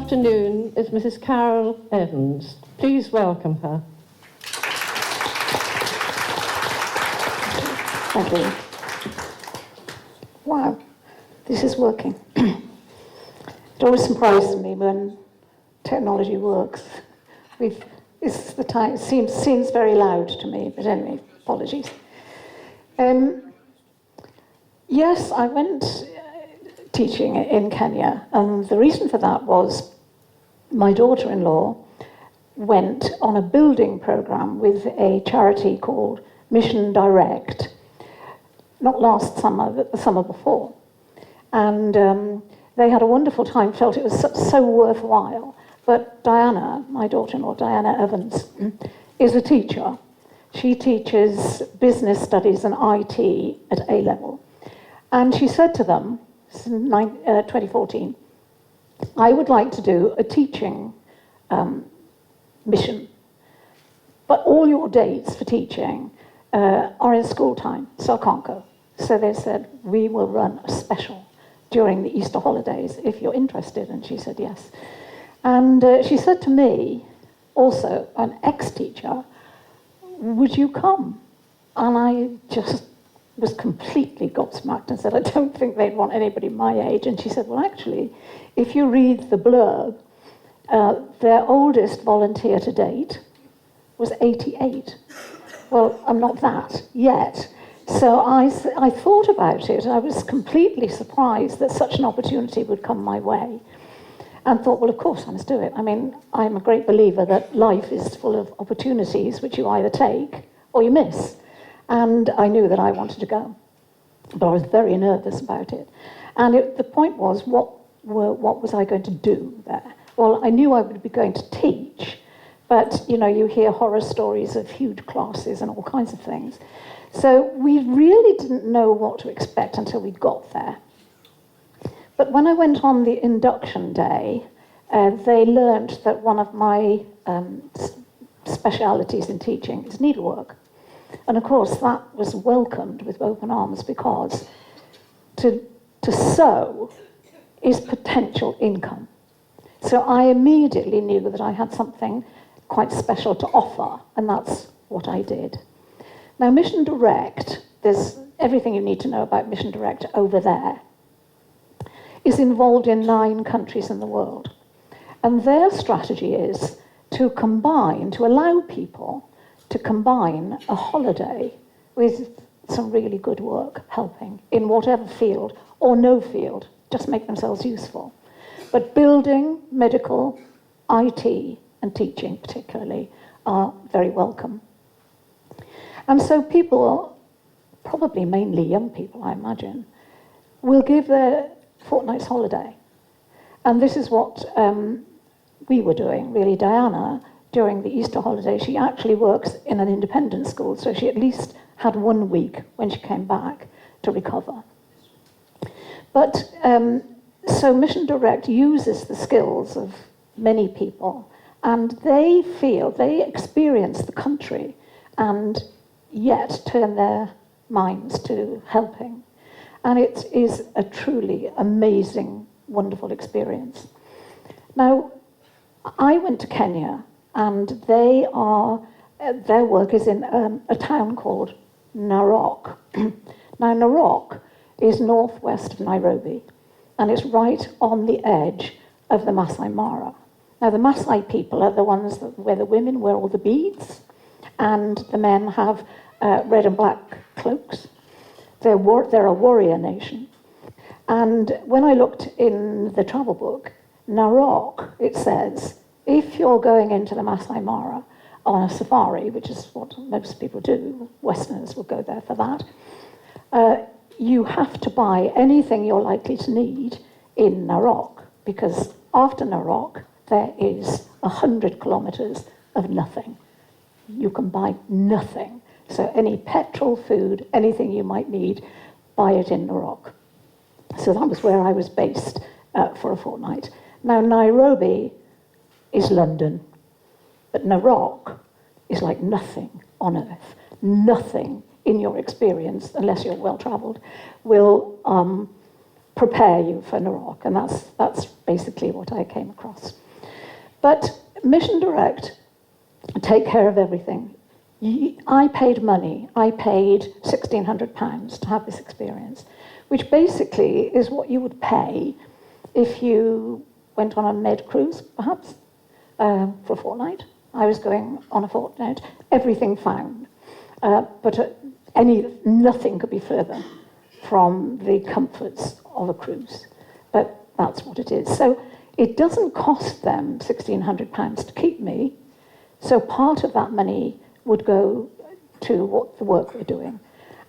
afternoon is Mrs. Carol Evans. Please welcome her. Thank you. Wow, this is working. It always surprises me when technology works. It's the time. It seems very loud to me, but anyway, apologies. Yes, I went teaching in Kenya, and the reason for that was my daughter-in-law went on a building program with a charity called Mission Direct, not last summer, but the summer before. And they had a wonderful time, felt it was so worthwhile. But Diana, my daughter-in-law, Diana Evans, is a teacher. She teaches business studies and IT at A-level. And she said to them, this is in 2014, I would like to do a teaching mission, but all your dates for teaching are in school time, so I can't go. So they said, we will run a special during the Easter holidays if you're interested. And she said yes. And she said to me, also an ex-teacher, would you come? And I just was completely gobsmacked and said, I don't think they'd want anybody my age. And she said, well, actually, if you read the blurb, their oldest volunteer to date was 88. Well, I'm not that yet. So I thought about it. I was completely surprised that such an opportunity would come my way, and thought, well, of course, I must do it. I mean, I'm a great believer that life is full of opportunities which you either take or you miss. And I knew that I wanted to go, but I was very nervous about it. And the point was, what was I going to do there? Well, I knew I would be going to teach, but, you know, you hear horror stories of huge classes and all kinds of things. So we really didn't know what to expect until we got there. But when I went on the induction day, they learnt that one of my specialities in teaching is needlework. And of course, that was welcomed with open arms, because to sew is potential income. So I immediately knew that I had something quite special to offer, and that's what I did. Now, Mission Direct, there's everything you need to know about Mission Direct over there, is involved in 9 countries in the world. And their strategy is to allow people to combine a holiday with some really good work, helping in whatever field or no field, just make themselves useful. But building, medical, IT, and teaching particularly are very welcome. And so people, probably mainly young people, I imagine, will give their fortnight's holiday. And this is what we were doing, really. Diana, during the Easter holiday, she actually works in an independent school, so she at least had 1 week when she came back to recover. But so Mission Direct uses the skills of many people, and they experience the country and yet turn their minds to helping. And it is a truly amazing, wonderful experience. Now, I went to Kenya, and their work is in a town called Narok. Now, Narok is northwest of Nairobi, and it's right on the edge of the Masai Mara. Now, the Masai people are the ones where the women wear all the beads, and the men have red and black cloaks. They're a warrior nation. And when I looked in the travel book, Narok, it says, if you're going into the Masai Mara on a safari, which is what most people do, Westerners will go there for that, you have to buy anything you're likely to need in Narok, because after Narok, there is 100 kilometers of nothing. You can buy nothing. So any petrol, food, anything you might need, buy it in Narok. So that was where I was based for a fortnight. Now, Nairobi is London, but Narok is like nothing on earth. Nothing in your experience, unless you're well-traveled, will prepare you for Narok, and that's basically what I came across. But Mission Direct take care of everything. I paid money. I paid £1,600 to have this experience, which basically is what you would pay if you went on a med cruise, perhaps, for a fortnight. I was going on a fortnight, everything found. But nothing could be further from the comforts of a cruise. But that's what it is. So it doesn't cost them £1,600 to keep me. So part of that money would go to what the work we're doing.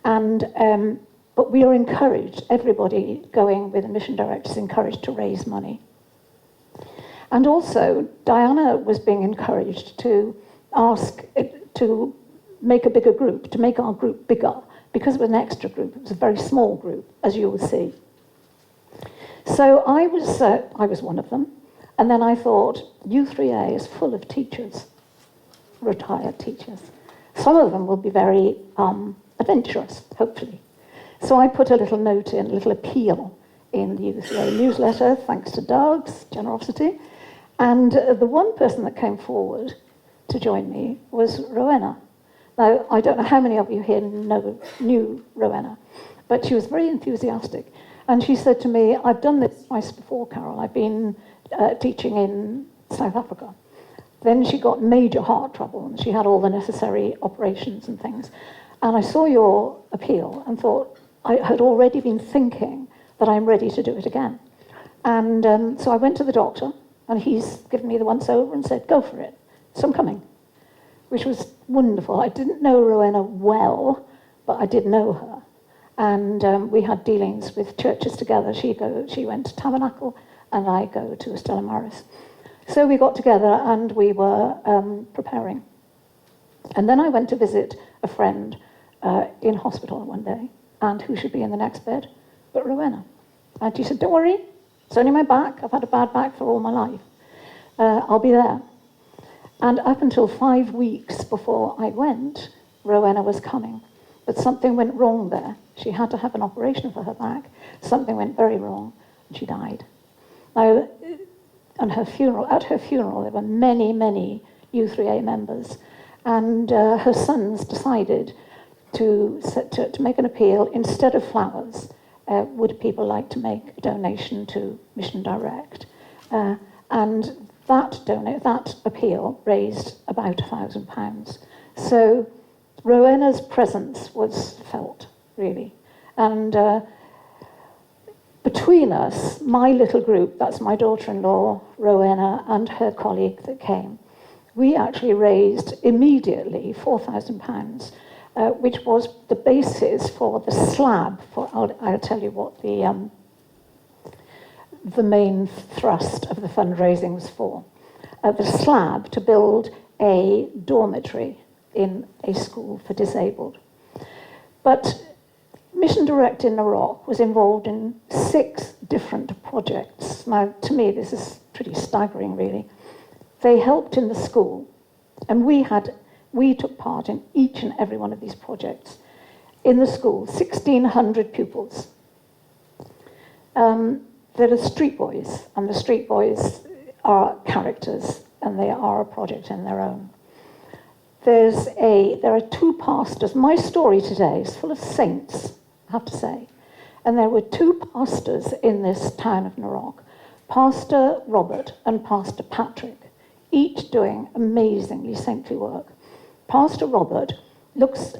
And but we are encouraged, everybody going with a Mission Direct is encouraged to raise money. And also, Diana was being encouraged to to make a bigger group, to make our group bigger, because it was an extra group. It was a very small group, as you will see. So I was one of them, and then I thought, U3A is full of teachers, retired teachers. Some of them will be very adventurous, hopefully. So I put a little note in, a little appeal in the U3A newsletter, thanks to Doug's generosity. And the one person that came forward to join me was Rowena. Now, I don't know how many of you here knew Rowena, but she was very enthusiastic. And she said to me, I've done this twice before, Carol. I've been teaching in South Africa. Then she got major heart trouble, and she had all the necessary operations and things. And I saw your appeal and thought, I had already been thinking that I'm ready to do it again. And so I went to the doctor, and he's given me the once over and said, go for it. So I'm coming, which was wonderful. I didn't know Rowena well, but I did know her. And we had dealings with churches together. She went to Tabernacle, and I go to Stella Maris. So we got together, and we were preparing. And then I went to visit a friend in hospital one day, and who should be in the next bed but Rowena. And she said, don't worry, it's only my back. I've had a bad back for all my life. I'll be there. And up until 5 weeks before I went, Rowena was coming. But something went wrong there. She had to have an operation for her back. Something went very wrong, and she died. Now, at her funeral, there were many, many U3A members. And her sons decided to make an appeal. Instead of flowers, would people like to make a donation to Mission Direct? And that appeal raised about £1,000. So Rowena's presence was felt, really. And between us, my little group, that's my daughter-in-law, Rowena, and her colleague that came, we actually raised immediately £4,000, which was the basis for the slab for, I'll tell you what the main thrust of the fundraising was for. The slab to build a dormitory in a school for disabled. But Mission Direct in Narok was involved in 6 different projects. Now, to me, this is pretty staggering, really. They helped in the school, and we took part in each and every one of these projects. In the school, 1,600 pupils. There are street boys, and the street boys are characters, and they are a project in their own. There are 2 pastors. My story today is full of saints, I have to say. And there were 2 pastors in this town of Narok, Pastor Robert and Pastor Patrick, each doing amazingly saintly work. Pastor Robert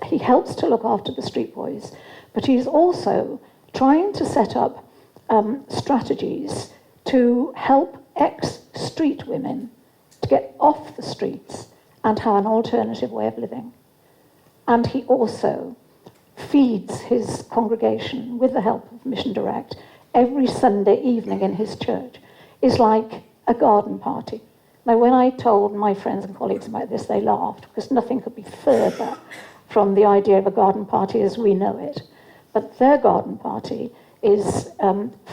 he helps to look after the street boys, but he's also trying to set up strategies to help ex-street women to get off the streets and have an alternative way of living. And he also feeds his congregation with the help of Mission Direct every Sunday evening in his church. Is like a garden party. Now, when I told my friends and colleagues about this, they laughed, because nothing could be further from the idea of a garden party as we know it. But their garden party is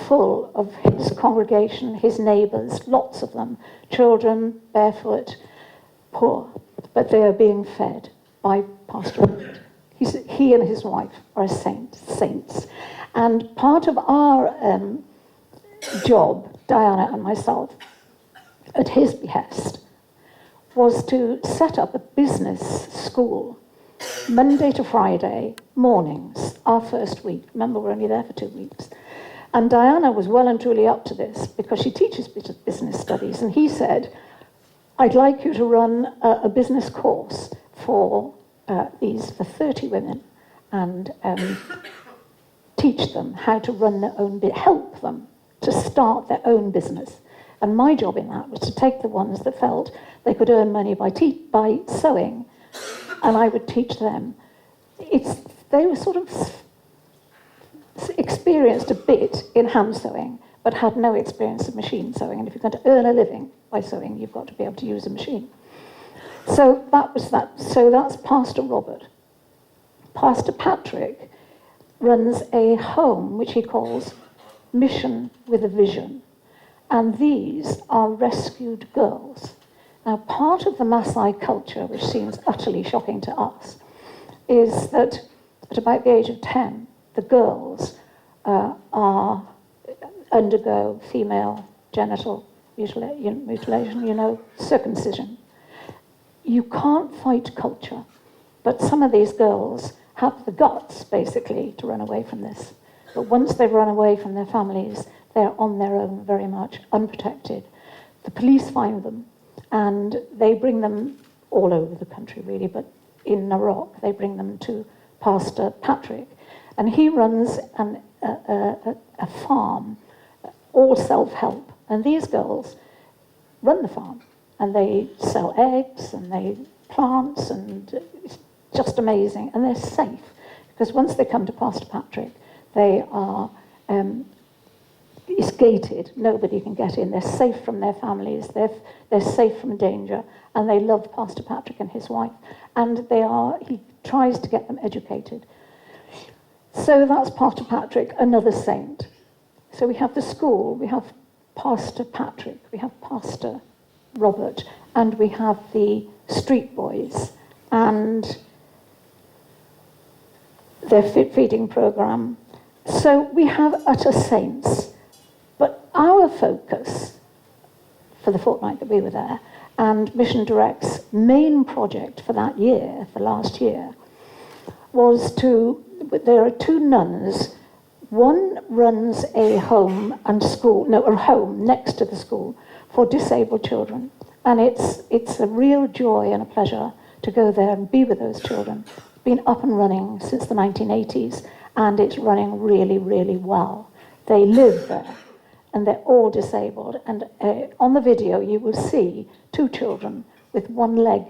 full of his congregation, his neighbours, lots of them, children, barefoot, poor, but they are being fed by Pastor Robert. He and his wife are saints. And part of our job, Diana and myself, at his behest, was to set up a business school, Monday to Friday mornings, our first week. Remember, we're only there for 2 weeks. And Diana was well and truly up to this because she teaches business studies. And he said, I'd like you to run a business course for 30 women and teach them how to run their own, help them to start their own business. And my job in that was to take the ones that felt they could earn money by sewing, and I would teach them. They were sort of experienced a bit in hand sewing, but had no experience of machine sewing. And if you're going to earn a living by sewing, you've got to be able to use a machine. So that was that. So that's Pastor Robert. Pastor Patrick runs a home which he calls Mission with a Vision. And these are rescued girls. Now, part of the Maasai culture, which seems utterly shocking to us, is that at about the age of 10, the girls undergo female genital mutilation, circumcision. You can't fight culture, but some of these girls have the guts, basically, to run away from this. But once they've run away from their families, they're on their own, very much unprotected. The police find them, and they bring them all over the country, really, but in Narok, they bring them to Pastor Patrick, and he runs a farm, all self-help, and these girls run the farm, and they sell eggs, and they plants, and it's just amazing, and they're safe, because once they come to Pastor Patrick, they are, it's gated, nobody can get in, they're safe from their families, they're safe from danger, and they love Pastor Patrick and his wife, and he tries to get them educated. So that's Pastor Patrick, another saint. So we have the school, we have Pastor Patrick, we have Pastor Robert, and we have the street boys, and their feeding program. So we have utter saints, but our focus for the fortnight that we were there, and Mission Direct's main project for that year, for last year, was there are 2 nuns. One runs a home and school, a home next to the school for disabled children. And it's a real joy and a pleasure to go there and be with those children. It's been up and running since the 1980s, and it's running really, really well. They live there, and they're all disabled. And on the video, you will see 2 children with one leg,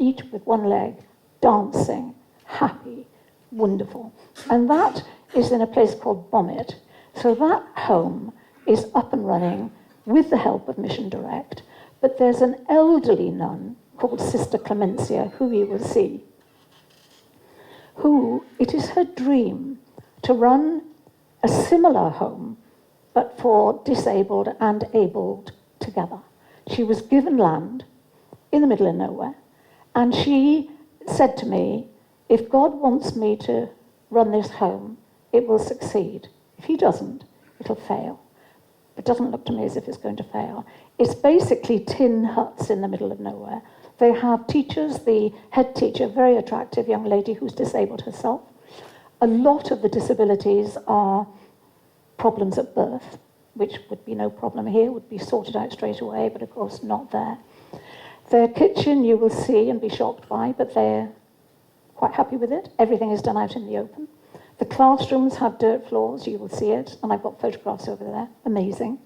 each with one leg, dancing, happy, wonderful. And that is in a place called Bommet. So that home is up and running with the help of Mission Direct. But there's an elderly nun called Sister Clemencia, who you will see, who it is her dream to run a similar home, but for disabled and abled together. She was given land in the middle of nowhere, and she said to me, if God wants me to run this home, it will succeed. If he doesn't, it'll fail. It doesn't look to me as if it's going to fail. It's basically tin huts in the middle of nowhere. They have teachers, the head teacher, very attractive young lady who's disabled herself. A lot of the disabilities are problems at birth, which would be no problem here, would be sorted out straight away, but of course not there. Their kitchen you will see and be shocked by, but they're quite happy with it. Everything is done out in the open. The classrooms have dirt floors, you will see it, and I've got photographs over there, amazing.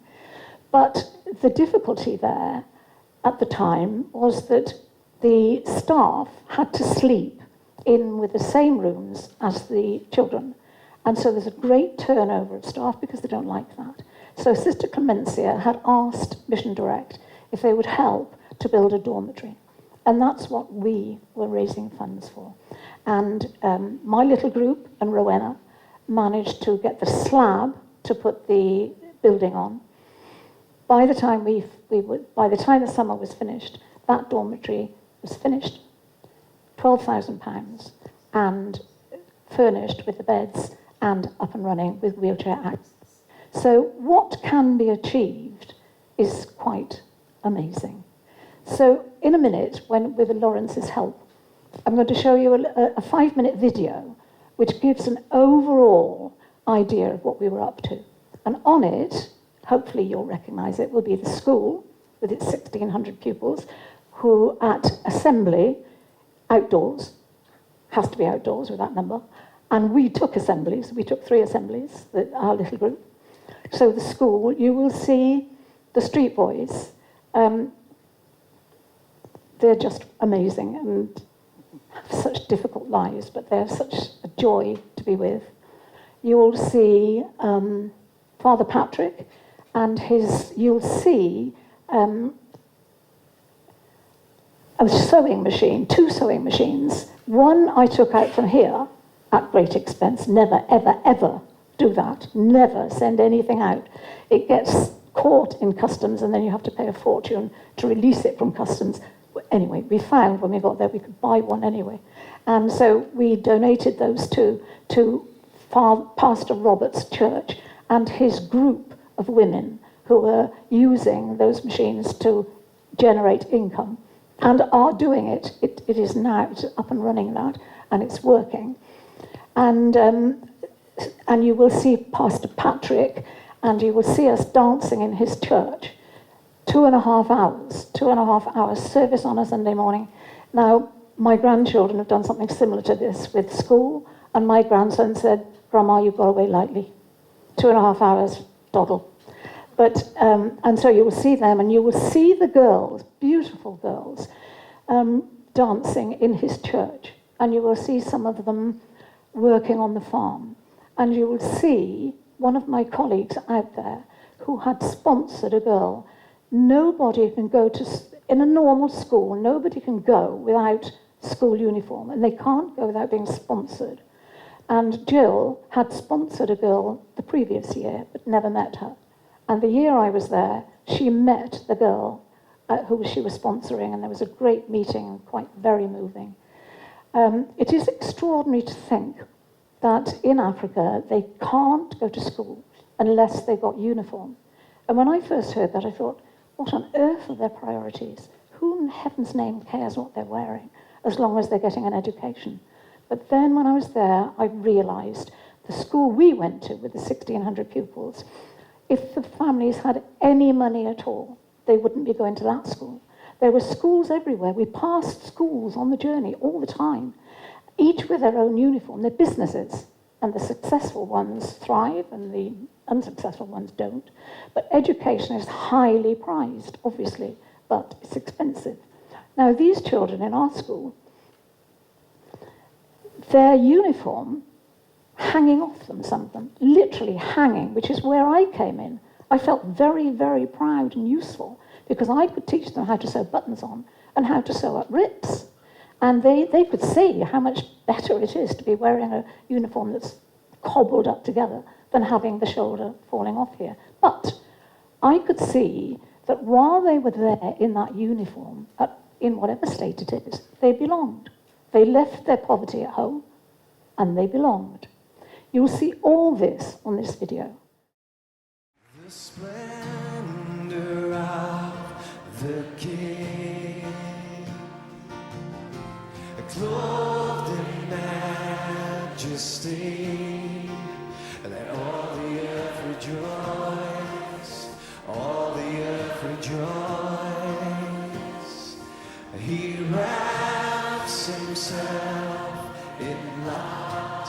But the difficulty there at the time was that the staff had to sleep in with the same rooms as the children. And so there's a great turnover of staff because they don't like that. So Sister Clemencia had asked Mission Direct if they would help to build a dormitory. And that's what we were raising funds for. And my little group and Rowena managed to get the slab to put the building on. By the time by the time the summer was finished, that dormitory was finished, £12,000, and furnished with the beds and up and running with wheelchair access. So what can be achieved is quite amazing. So in a minute, with Lawrence's help, I'm going to show you a 5-minute video which gives an overall idea of what we were up to. And on it, hopefully you'll recognise it, will be the school with its 1,600 pupils, who at assembly, outdoors, has to be outdoors with that number, and we took assemblies, we took 3 assemblies, our little group. So the school, you will see the street boys, they're just amazing and have such difficult lives, but they're such a joy to be with. You'll see Father Patrick and you'll see a sewing machine, 2 sewing machines. One I took out from here at great expense. Never, ever, ever do that. Never send anything out. It gets caught in customs and then you have to pay a fortune to release it from customs. Anyway, we found when we got there we could buy one anyway. And so we donated those to Pastor Robert's church and his group of women who were using those machines to generate income and are doing it. It is now up and running that, and it's working. And you will see Pastor Patrick, and you will see us dancing in his church. 2.5 hours service on a Sunday morning. Now, my grandchildren have done something similar to this with school, and my grandson said, "Grandma, you've got away lightly. 2.5 hours, doddle." But, and so you will see them, and you will see the girls, beautiful girls, dancing in his church. And you will see some of them working on the farm. And you will see one of my colleagues out there who had sponsored a girl. Nobody can go in a normal school, nobody can go without school uniform, and they can't go without being sponsored. And Jill had sponsored a girl the previous year, but never met her. And the year I was there, she met the girl who she was sponsoring, and there was a great meeting, quite very moving. It is extraordinary to think that in Africa, they can't go to school unless they've got uniform. And when I first heard that, I thought, what on earth are their priorities? Who in heaven's name cares what they're wearing, as long as they're getting an education? But then when I was there, I realised the school we went to with the 1,600 pupils, if the families had any money at all, they wouldn't be going to that school. There were schools everywhere. We passed schools on the journey all the time, each with their own uniform. They're businesses, and the successful ones thrive and the unsuccessful ones don't. But education is highly prized, obviously, but it's expensive. Now, these children in our school, their uniform hanging off them, some of them, literally hanging, which is where I came in. I felt very, very proud and useful because I could teach them how to sew buttons on and how to sew up rips. And they could see how much better it is to be wearing a uniform that's cobbled up together than having the shoulder falling off here. But I could see that while they were there in that uniform, in whatever state it is, they belonged. They left their poverty at home, and they belonged. You'll see all this on this video. The splendor of the King, clothed in majesty, let all the earth rejoice, all the earth rejoice. He wraps himself in light,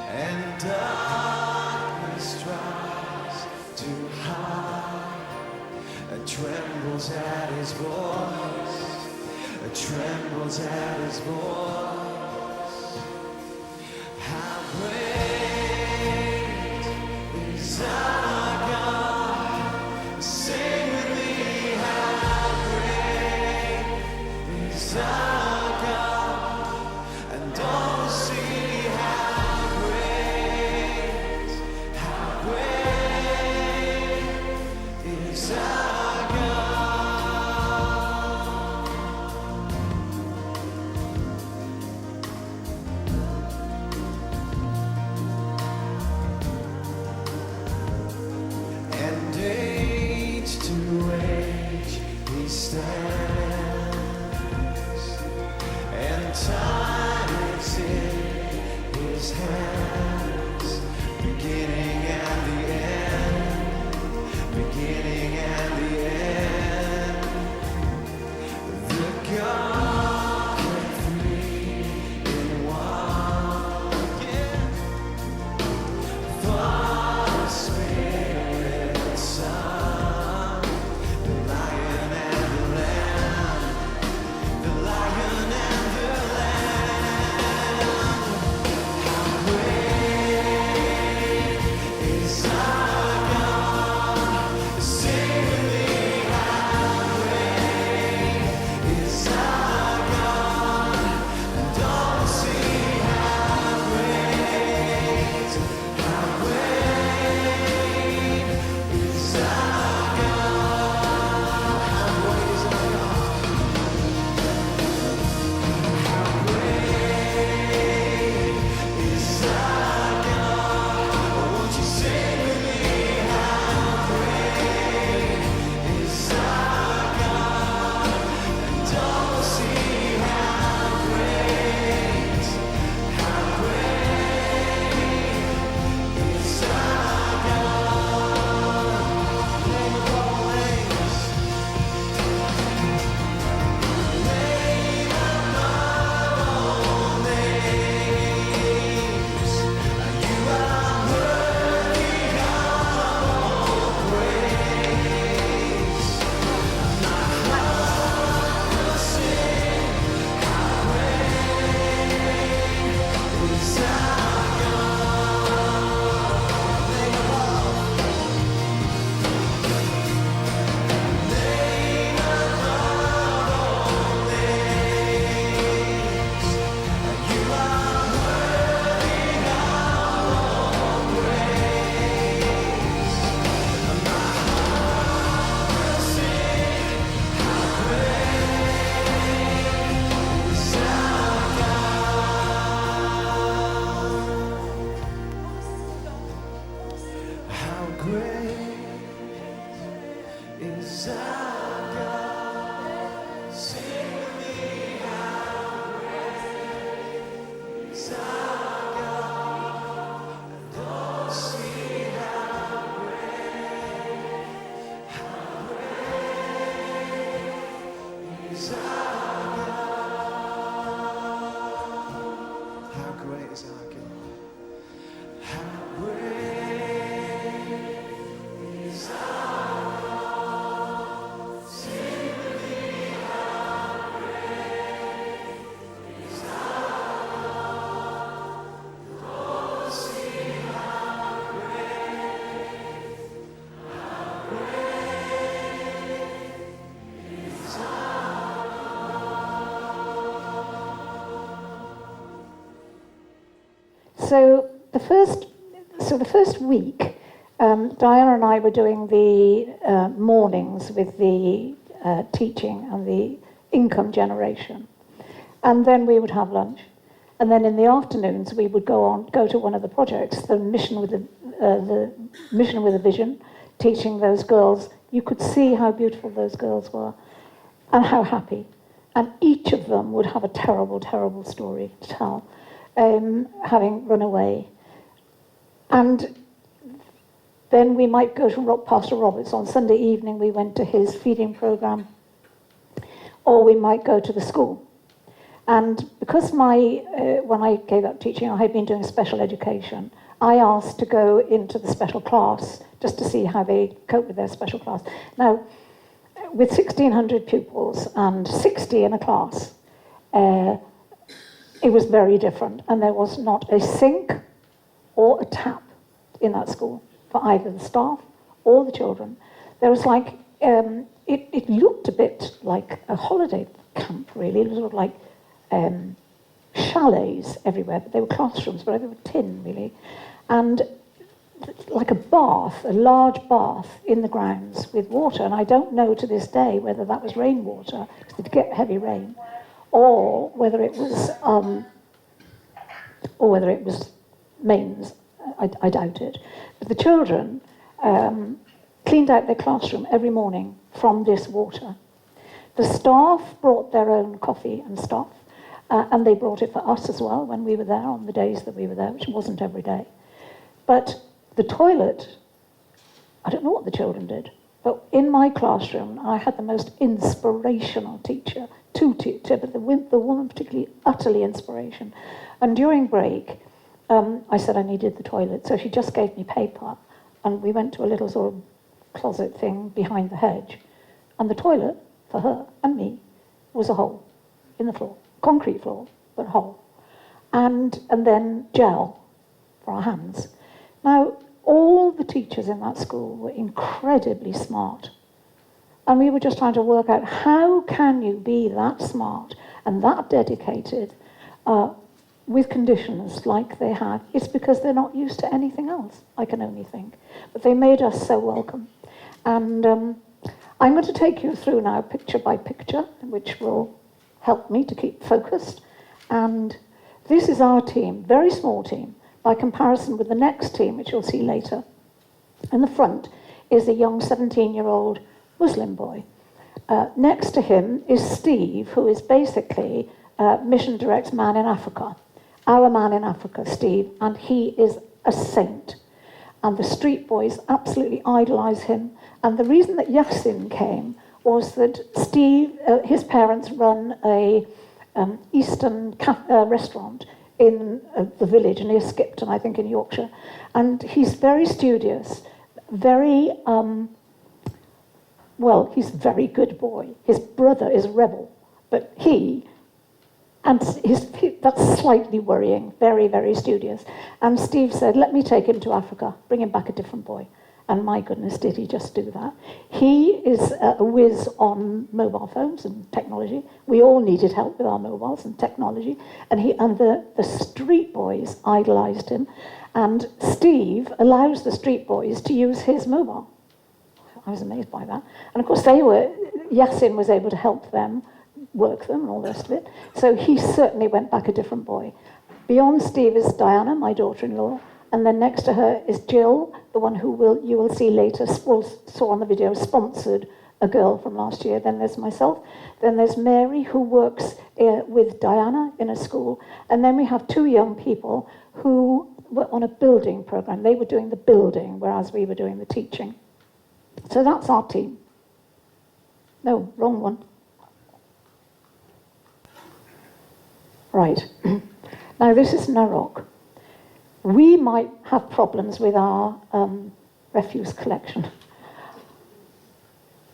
and darkness tries to hide, and trembles at his voice, trembles at his voice. How great is our God? Sing with me, how great is our God? And all see how great is our God. great is our God. Sing with me, how great is our God. And oh, see how great is our God. How great is our God. How great is our God. Sing with me, how great is our God. Oh, see how great is our So the first week, Diana and I were doing the mornings with the teaching and the income generation, and then we would have lunch, and then in the afternoons we would go to one of the projects, the mission with the mission with a vision, teaching those girls. You could see how beautiful those girls were, and how happy, and each of them would have a terrible, terrible story to tell. Having run away. And then we might go to Pastor Roberts. On Sunday evening we went to his feeding program, or we might go to the school. And because when I gave up teaching, I had been doing special education, I asked to go into the special class just to see how they cope with their special class. Now, with 1,600 pupils and 60 in a class, it was very different, and there was not a sink or a tap in that school for either the staff or the children. There was like, it looked a bit like a holiday camp, really. It was sort of like chalets everywhere, but they were classrooms, but they were tin, really. And like a bath, a large bath in the grounds with water, and I don't know to this day whether that was rainwater, because they'd get heavy rain, or whether it was mains. I doubt it. But the children cleaned out their classroom every morning from this water. The staff brought their own coffee and stuff, and they brought it for us as well when we were there, on the days that we were there, which wasn't every day. But the toilet, I don't know what the children did, but in my classroom I had the most inspirational teacher, but the woman particularly, utterly inspiration. And during break, I said I needed the toilet, so she just gave me paper, and we went to a little sort of closet thing behind the hedge, and the toilet, for her and me, was a hole in the floor, concrete floor, but a hole, and then gel for our hands. Now, all the teachers in that school were incredibly smart, and we were just trying to work out, how can you be that smart and that dedicated with conditions like they had? It's because they're not used to anything else, I can only think. But they made us so welcome. And I'm going to take you through now picture by picture, which will help me to keep focused. And this is our team, very small team, by comparison with the next team, which you'll see later. In the front is a young 17-year-old Muslim boy. Next to him is Steve, who is basically Mission Direct's man in Africa. Our man in Africa, Steve, and he is a saint. And the street boys absolutely idolise him. And the reason that Yassin came was that Steve, his parents run a Eastern restaurant in the village near Skipton, I think in Yorkshire. And he's very studious, very, he's a very good boy. His brother is a rebel, but that's slightly worrying, very, very studious. And Steve said, let me take him to Africa, bring him back a different boy. And my goodness, did he just do that. He is a whiz on mobile phones and technology. We all needed help with our mobiles and technology. And the street boys idolized him. And Steve allows the street boys to use his mobile. I was amazed by that. And of course, Yassin was able to help them, work them and all the rest of it. So he certainly went back a different boy. Beyond Steve is Diana, my daughter-in-law, And then next to her is Jill, the one who you will see later, saw on the video, sponsored a girl from last year. Then there's myself. Then there's Mary, who works with Diana in a school. And then we have 2 young people who were on a building program. They were doing the building, whereas we were doing the teaching. So that's our team. No, wrong one. Right. Now this is Narok. We might have problems with our refuse collection.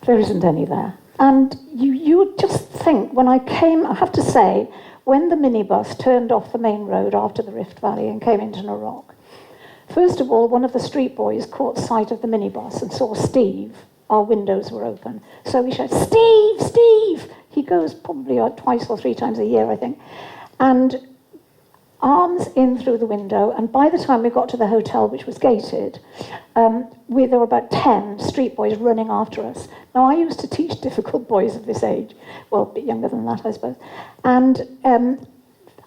There isn't any there. And you would just think, when I came, I have to say, when the minibus turned off the main road after the Rift Valley and came into Narok, first of all, one of the street boys caught sight of the minibus and saw Steve. Our windows were open. So we shouted, "Steve, Steve!" He goes probably twice or 3 times a year, I think. And arms in through the window, and by the time we got to the hotel, which was gated, there were about 10 street boys running after us. Now, I used to teach difficult boys of this age, well, a bit younger than that, I suppose. And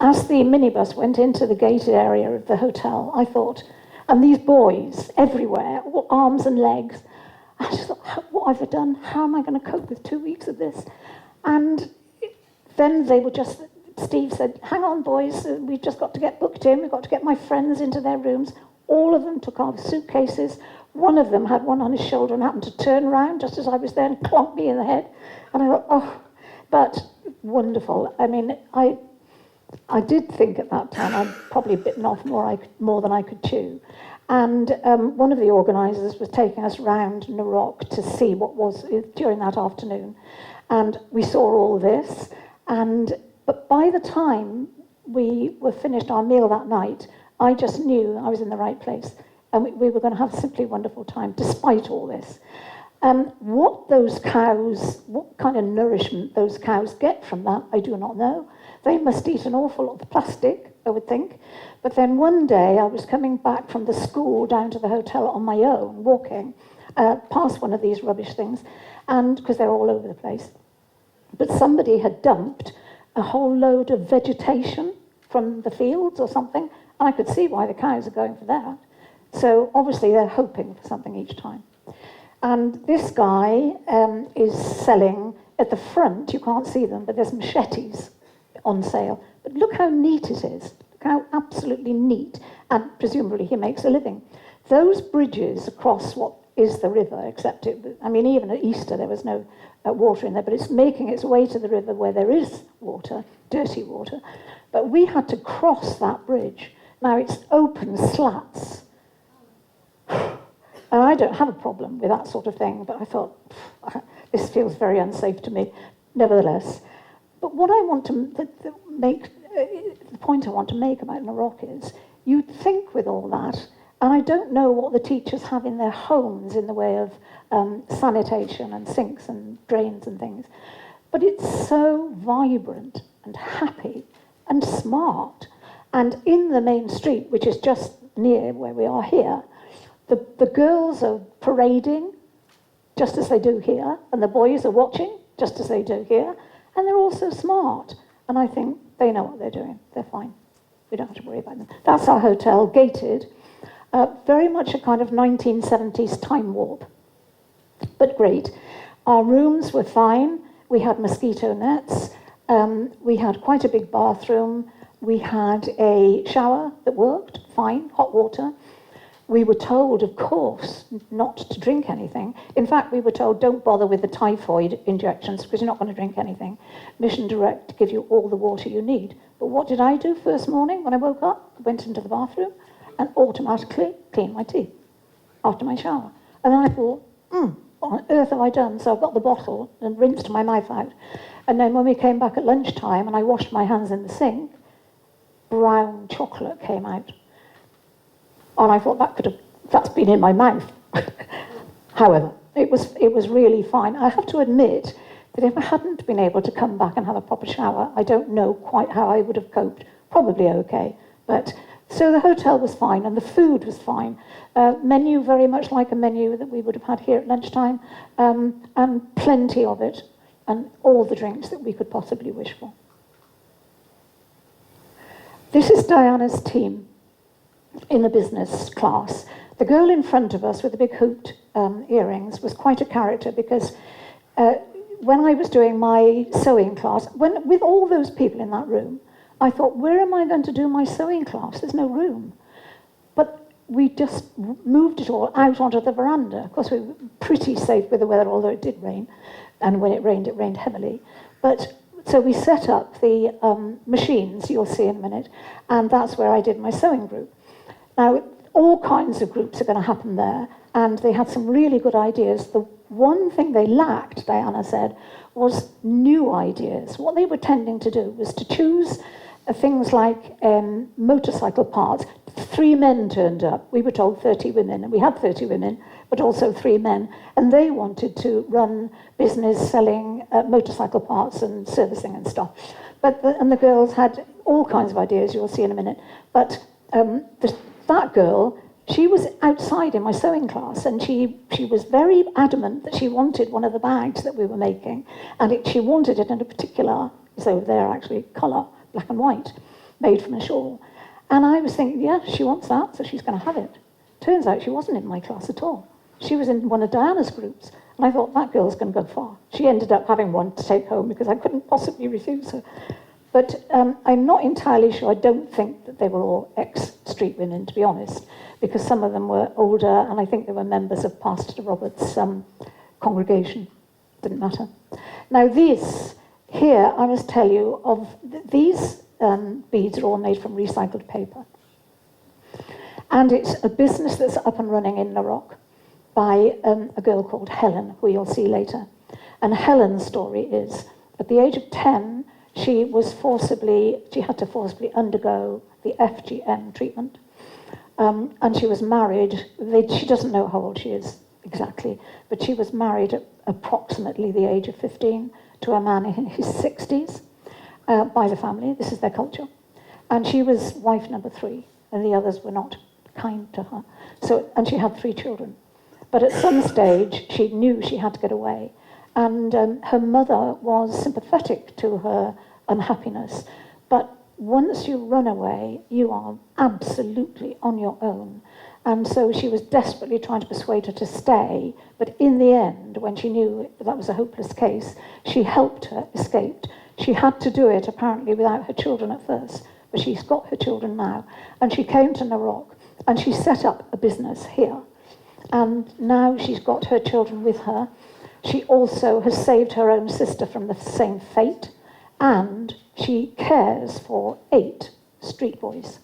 as the minibus went into the gated area of the hotel, I thought, and these boys everywhere, all arms and legs, I just thought, what have I done? How am I going to cope with 2 weeks of this? And then they were just... Steve said, "Hang on, boys, we've just got to get booked in. We've got to get my friends into their rooms." All of them took our suitcases. One of them had one on his shoulder and happened to turn around just as I was there and clonked me in the head. And I thought, oh, but wonderful. I mean, I did think at that time I'd probably bitten off more than I could chew. And one of the organisers was taking us round Narok to see what was during that afternoon. And we saw all this. But by the time we were finished our meal that night, I just knew I was in the right place. And we were going to have a simply wonderful time, despite all this. What those cows, what kind of nourishment those cows get from that, I do not know. They must eat an awful lot of plastic, I would think. But then one day I was coming back from the school down to the hotel on my own, walking past one of these rubbish things, and because they're all over the place. But somebody had dumped a whole load of vegetation from the fields or something, and I could see why the cows are going for that. So obviously they're hoping for something each time. And this guy is selling, at the front, you can't see them, but there's machetes on sale. But look how neat it is. Look how absolutely neat. And presumably he makes a living. Those bridges across what is the river, except even at Easter there was no water in there, but it's making its way to the river where there is water, dirty water. But we had to cross that bridge. Now it's open slats. And I don't have a problem with that sort of thing, but I thought, this feels very unsafe to me, nevertheless. But what I want to the point I want to make about Narok is, you'd think with all that, and I don't know what the teachers have in their homes in the way of sanitation and sinks and drains and things, but it's so vibrant and happy and smart. And in the main street, which is just near where we are here, the girls are parading just as they do here, and the boys are watching just as they do here, and they're all so smart. And I think they know what they're doing. They're fine. We don't have to worry about them. That's our hotel, gated. Very much a kind of 1970s time warp, but great. Our rooms were fine. We had mosquito nets. We had quite a big bathroom. We had a shower that worked fine, hot water. We were told, of course, not to drink anything. In fact, we were told, don't bother with the typhoid injections because you're not going to drink anything. Mission Direct to give you all the water you need. But what did I do first morning when I woke up? I went into the bathroom and automatically cleaned my teeth after my shower. And then I thought, what on earth have I done? So I got the bottle and rinsed my mouth out. And then when we came back at lunchtime and I washed my hands in the sink, brown chocolate came out. And I thought that's been in my mouth. However, it was really fine. I have to admit that if I hadn't been able to come back and have a proper shower, I don't know quite how I would have coped. Probably okay. But so the hotel was fine and the food was fine. Menu very much like a menu that we would have had here at lunchtime, and plenty of it, and all the drinks that we could possibly wish for. This is Diana's team. in the business class. The girl in front of us with the big hooped earrings was quite a character because when I was doing my sewing class, with all those people in that room, I thought, where am I going to do my sewing class? There's no room. But we just moved it all out onto the veranda. Of course, we were pretty safe with the weather, although it did rain. And when it rained heavily. But so we set up the machines, you'll see in a minute, and that's where I did my sewing group. Now, all kinds of groups are going to happen there, and they had some really good ideas. The one thing they lacked, Diana said, was new ideas. What they were tending to do was to choose things like motorcycle parts. 3 men turned up. We were told 30 women, and we had 30 women, but also 3 men, and they wanted to run business selling motorcycle parts and servicing and stuff. And the girls had all kinds of ideas, you'll see in a minute. But that girl, she was outside in my sewing class, and she was very adamant that she wanted one of the bags that we were making, and she wanted it in a particular, it's over there actually, colour, black and white, made from a shawl. And I was thinking, yeah, she wants that, so she's going to have it. Turns out she wasn't in my class at all. She was in one of Diana's groups, and I thought, that girl's going to go far. She ended up having one to take home because I couldn't possibly refuse her. But I'm not entirely sure. I don't think that they were all ex-street women, to be honest, because some of them were older, and I think they were members of Pastor Robert's congregation. Didn't matter. Now these, here, I must tell you, these beads are all made from recycled paper. And it's a business that's up and running in Narok by a girl called Helen, who you'll see later. And Helen's story is, at the age of 10, she had to forcibly undergo the FGM treatment. And she was married. She doesn't know how old she is exactly, but she was married at approximately the age of 15 to a man in his 60s by the family. This is their culture. And she was wife number 3, and the others were not kind to her. And she had 3 children. But at some stage, she knew she had to get away. And her mother was sympathetic to her unhappiness. But once you run away, you are absolutely on your own. And so she was desperately trying to persuade her to stay. But in the end, when she knew that was a hopeless case, she helped her escape. She had to do it, apparently, without her children at first. But she's got her children now. And she came to Narok, and she set up a business here. And now she's got her children with her. She also has saved her own sister from the same fate, and she cares for 8 street boys.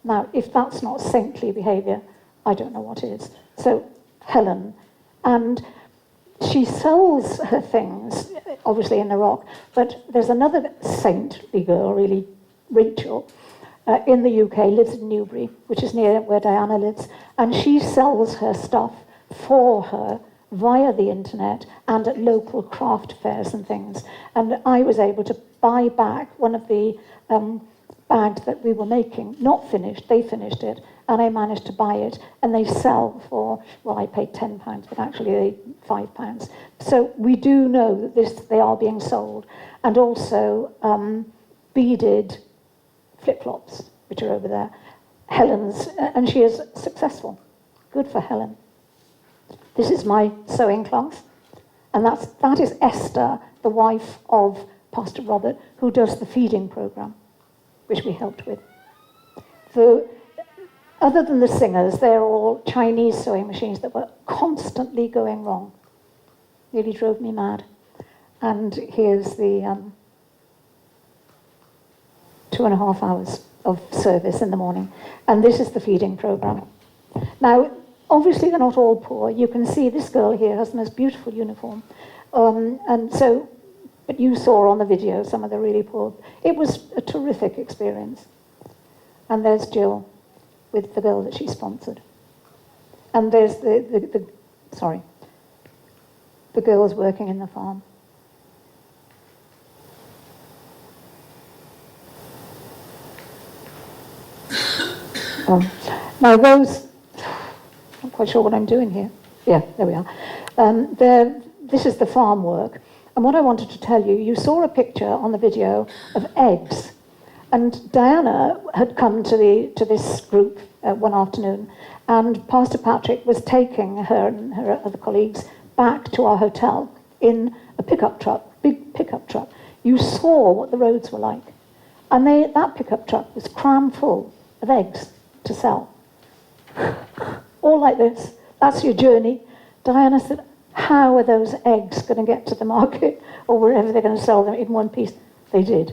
Now, if that's not saintly behaviour, I don't know what is. So, Helen, and she sells her things, obviously in Iraq, but there's another saintly girl, really, Rachel, in the UK, lives in Newbury, which is near where Diana lives, and she sells her stuff for her via the internet and at local craft fairs and things. And I was able to buy back one of the bags that we were making, not finished, they finished it, and I managed to buy it, and they sell for, well, I paid £10, but actually £5. So we do know that they are being sold, and also beaded flip-flops, which are over there. Helen's, and she is successful. Good for Helen. This is my sewing class, and that is Esther, the wife of Pastor Robert, who does the feeding program, which we helped with. Other than the singers, they're all Chinese sewing machines that were constantly going wrong. Really drove me mad. And here's the 2.5 hours of service in the morning. And this is the feeding program. Now, obviously, they're not all poor. You can see this girl here has the most beautiful uniform. But you saw on the video some of the really poor. It was a terrific experience. And there's Jill with the girl that she sponsored. And there's the girls working in the farm. Now those, I'm not quite sure what I'm doing here. Yeah, there we are. This is the farm work. And what I wanted to tell you, you saw a picture on the video of eggs. And Diana had come to this group one afternoon, and Pastor Patrick was taking her and her other colleagues back to our hotel in a pickup truck, big pickup truck. You saw what the roads were like. And that pickup truck was crammed full of eggs to sell. All like this. That's your journey. Diana said, how are those eggs going to get to the market or wherever they're going to sell them in one piece? They did.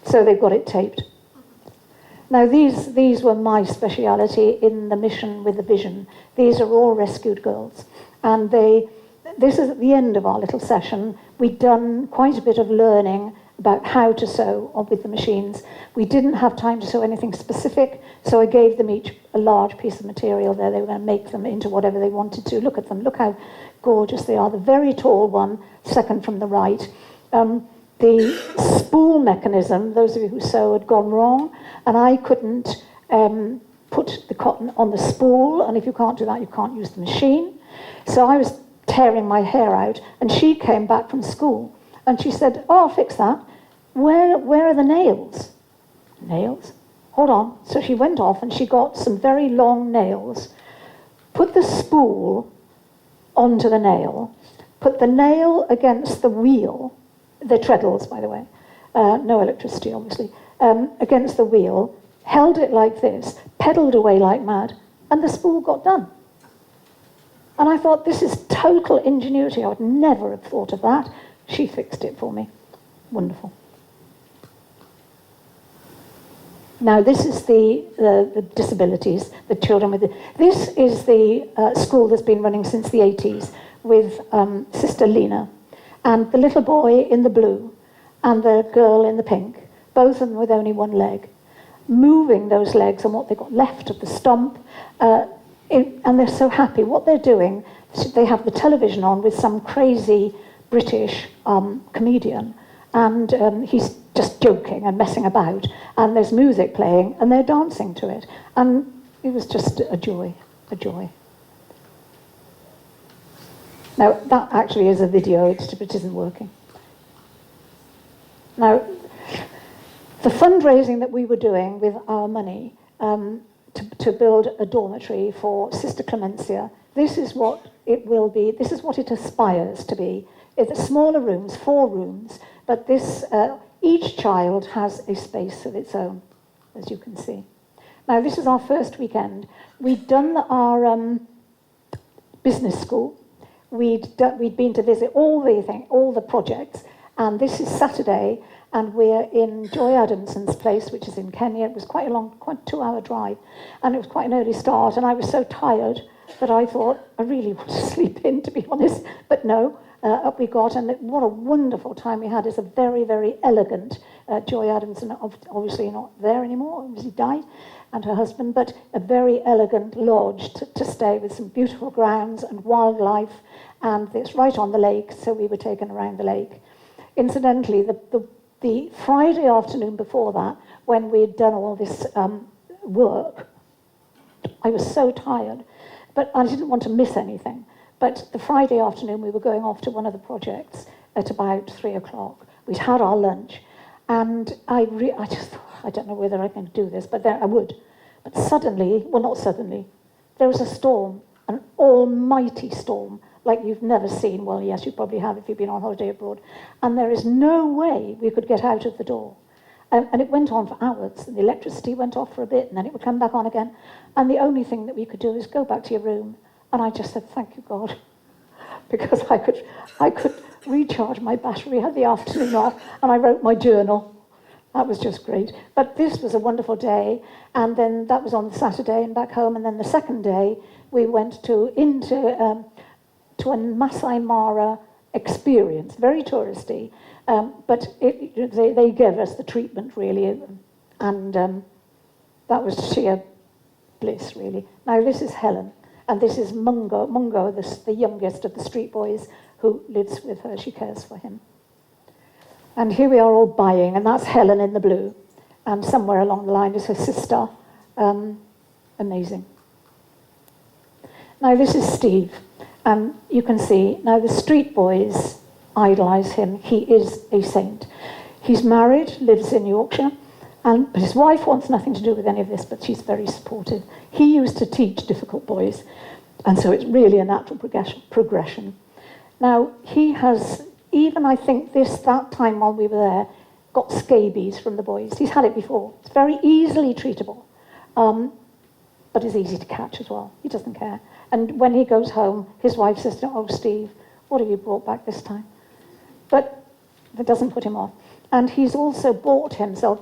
So they've got it taped. Now, these were my speciality in the mission with the vision. These are all rescued girls. And this is at the end of our little session. We'd done quite a bit of learning about how to sew with the machines. We didn't have time to sew anything specific, so I gave them each a large piece of material there. They were going to make them into whatever they wanted to. Look at them. Look how gorgeous they are. The very tall one, second from the right. The spool mechanism, those of you who sew, had gone wrong, and I couldn't put the cotton on the spool, and if you can't do that, you can't use the machine. So I was tearing my hair out, and she came back from school, and she said, oh, I'll fix that. Where are the nails? Nails? Hold on. So she went off, and she got some very long nails, put the spool onto the nail, put the nail against the wheel, the treadles, by the way, no electricity, obviously, against the wheel, held it like this, pedalled away like mad, and the spool got done. And I thought, this is total ingenuity. I would never have thought of that. She fixed it for me. Wonderful. Now, this is the disabilities, the children with this is the school that's been running since the 80s with Sister Lena. And the little boy in the blue and the girl in the pink, both of them with only one leg, moving those legs on what they got left of the stomp, and they're so happy. What they're doing, they have the television on with some crazy British comedian, and he's just joking and messing about, and there's music playing, and they're dancing to it. And it was just a joy, a joy. Now, that actually is a video, it isn't working. Now, the fundraising that we were doing with our money to build a dormitory for Sister Clemencia, this is what it will be, this is what it aspires to be. It's smaller rooms, 4 rooms, but this, each child has a space of its own, as you can see. Now, this is our first weekend. We'd done our business school. We'd been to visit all the projects, and this is Saturday, and we're in Joy Adamson's place, which is in Kenya. It was quite a 2-hour drive, and it was quite an early start, and I was so tired that I thought, I really want to sleep in, to be honest, but no, up we got, and what a wonderful time we had. It's a very, very elegant Joy Adamson, obviously not there anymore, obviously died, and her husband, but a very elegant lodge to stay with some beautiful grounds and wildlife, and it's right on the lake, so we were taken around the lake. Incidentally, the Friday afternoon before that, when we'd done all this work, I was so tired, but I didn't want to miss anything. But the Friday afternoon, we were going off to one of the projects at about 3 o'clock. We'd had our lunch, and I just thought, I don't know whether I can do this, but then I would. But suddenly, well, not suddenly, there was a storm, an almighty storm, like you've never seen. Well, yes, you probably have if you've been on holiday abroad. And there is no way we could get out of the door. And it went on for hours, and the electricity went off for a bit, and then it would come back on again. And the only thing that we could do is go back to your room. And I just said, thank you, God, because I could recharge my battery, had the afternoon off, and I wrote my journal. That was just great. But this was a wonderful day, and then that was on Saturday and back home, and then the second day we went to a Masai Mara experience, very touristy, but they gave us the treatment really, and that was sheer bliss really. Now this is Helen, and this is Mungo, the youngest of the street boys who lives with her, she cares for him. And here we are all buying, and that's Helen in the blue, and somewhere along the line is her sister. Amazing. Now this is Steve. You can see, now the street boys idolise him. He is a saint. He's married, lives in Yorkshire, But his wife wants nothing to do with any of this, but she's very supportive. He used to teach difficult boys, and so it's really a natural progression. Now, he has, even I think that time while we were there, got scabies from the boys. He's had it before. It's very easily treatable, but it's easy to catch as well. He doesn't care. And when he goes home, his wife says to him, "Oh, Steve, what have you brought back this time?" But that doesn't put him off. And he's also bought himself,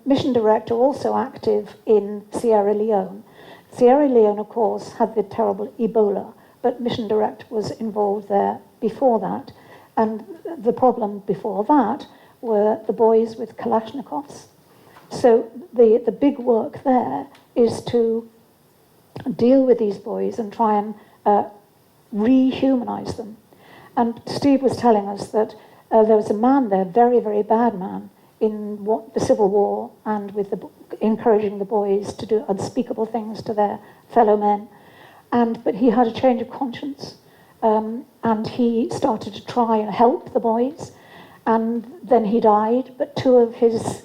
Mission Direct are also active in Sierra Leone. Sierra Leone, of course, had the terrible Ebola, but Mission Direct was involved there before that. And the problem before that were the boys with Kalashnikovs. So the big work there is to deal with these boys and try and rehumanize them. And Steve was telling us that there was a man there, very, very bad man, in the Civil War, and with encouraging the boys to do unspeakable things to their fellow men. But he had a change of conscience, and he started to try and help the boys. And then he died, but two of his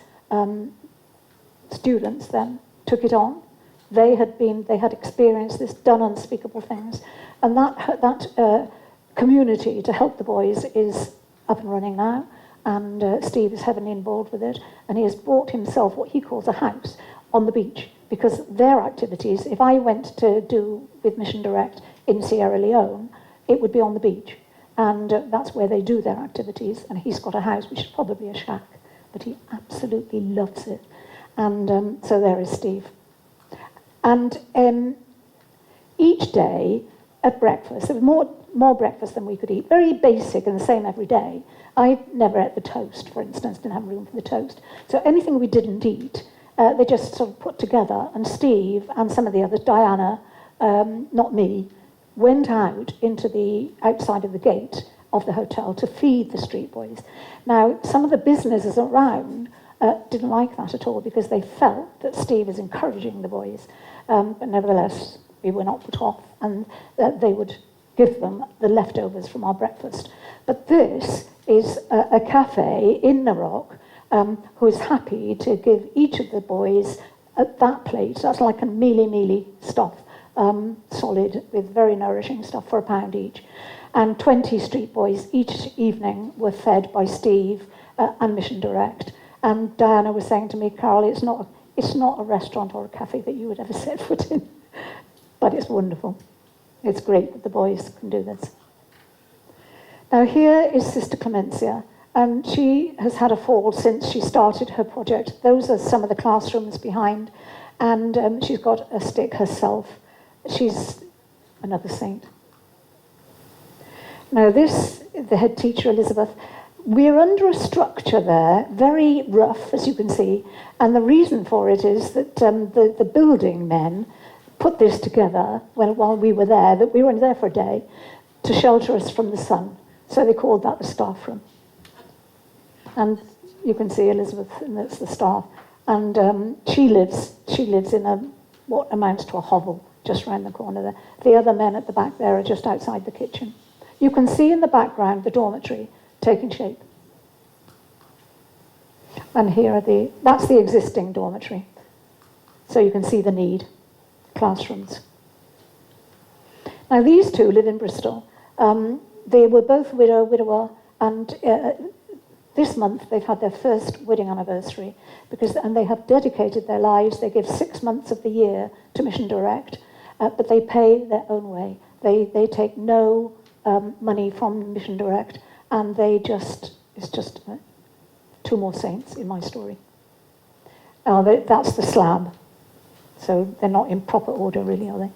students then took it on. They had experienced this, done unspeakable things, and that community to help the boys is up and running now, and Steve is heavily involved with it, and he has bought himself what he calls a house on the beach, because their activities, if I went to do with Mission Direct in Sierra Leone, it would be on the beach, and that's where they do their activities, and he's got a house which is probably a shack, but he absolutely loves it, and so there is Steve. And each day at breakfast, there was more breakfast than we could eat, very basic and the same every day. I never ate the toast, for instance, didn't have room for the toast. So anything we didn't eat, they just sort of put together, and Steve and some of the others, Diana, not me, went out into the outside of the gate of the hotel to feed the street boys. Now, some of the businesses around didn't like that at all, because they felt that Steve is encouraging the boys. But nevertheless, we were not put off, and they would give them the leftovers from our breakfast. But this is a cafe in the Rock who is happy to give each of the boys that plate. That's like a mealy stuff, solid, with very nourishing stuff for £1 each. And 20 street boys each evening were fed by Steve and Mission Direct. And Diana was saying to me, "Carol, it's not a restaurant or a cafe that you would ever set foot in." But it's wonderful. It's great that the boys can do this. Now here is Sister Clemencia, and she has had a fall since she started her project. Those are some of the classrooms behind, and she's got a stick herself. She's another saint. Now this, the head teacher, Elizabeth, we're under a structure there, very rough, as you can see, and the reason for it is that the building men put this together while we were there, that we were only there for a day, to shelter us from the sun. So they called that the staff room. And you can see Elizabeth, and that's the staff. And she lives in what amounts to a hovel just round the corner there. The other men at the back there are just outside the kitchen. You can see in the background the dormitory taking shape. And here that's the existing dormitory. So you can see the need. Classrooms. Now these two live in Bristol. They were both widower, and this month they've had their first wedding anniversary, and they have dedicated their lives. They give 6 months of the year to Mission Direct, but they pay their own way. They take no money from Mission Direct, and it's just two more saints in my story. That's the slab. So they're not in proper order, really, are they?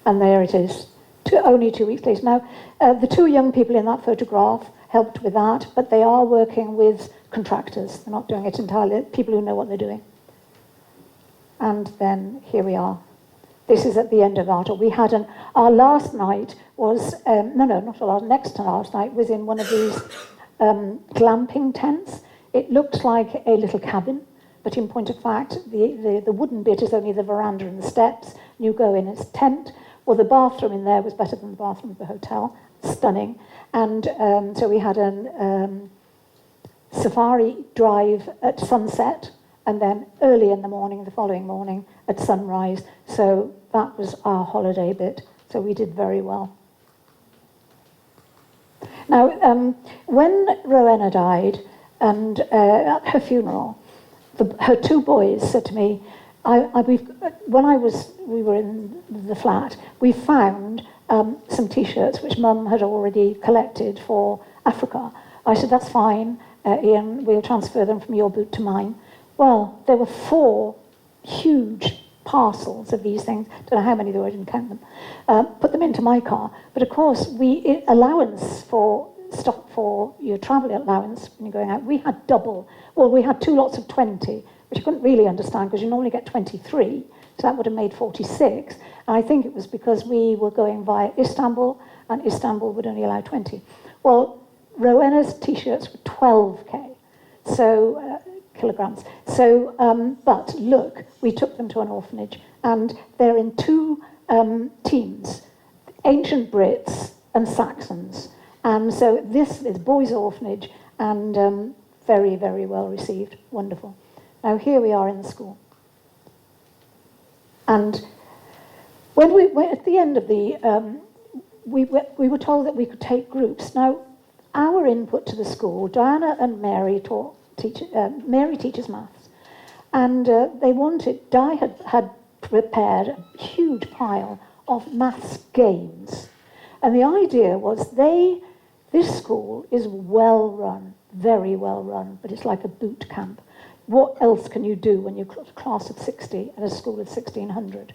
And there it is, only 2 weeks later. Now, the two young people in that photograph helped with that, but they are working with contractors. They're not doing it entirely, people who know what they're doing. And then here we are. This is at the end of that. We had our last night was, next to last night was in one of these glamping tents. It looked like a little cabin. But in point of fact, the wooden bit is only the veranda and the steps. You go in, it's a tent. Well, the bathroom in there was better than the bathroom of the hotel. Stunning. And so we had a safari drive at sunset, and then early in the morning, the following morning, at sunrise. So that was our holiday bit. So we did very well. Now, when Rowena died, and at her funeral, her two boys said to me, we were in the flat, we found some T-shirts which Mum had already collected for Africa. I said, that's fine, Ian, we'll transfer them from your boot to mine. Well, there were 4 huge parcels of these things. Don't know how many there were, I didn't count them. Put them into my car. But of course, allowance for your travel allowance when you're going out, we had double. Well, we had 2 lots of 20, which I couldn't really understand because you normally get 23. So that would have made 46. And I think it was because we were going via Istanbul, and Istanbul would only allow 20. Well, Rowena's T-shirts were 12k, so kilograms. So, but look, we took them to an orphanage, and they're in 2 teams, ancient Brits and Saxons. And so this is boys' orphanage, and very, very well received. Wonderful. Now here we are in the school. And when we were at the end of the, we were told that we could take groups. Now, our input to the school, Diana and Mary Mary teaches maths, and Di had prepared a huge pile of maths games. And the idea was this school is well run, very well run, but it's like a boot camp. What else can you do when you're a class of 60 at a school of 1,600?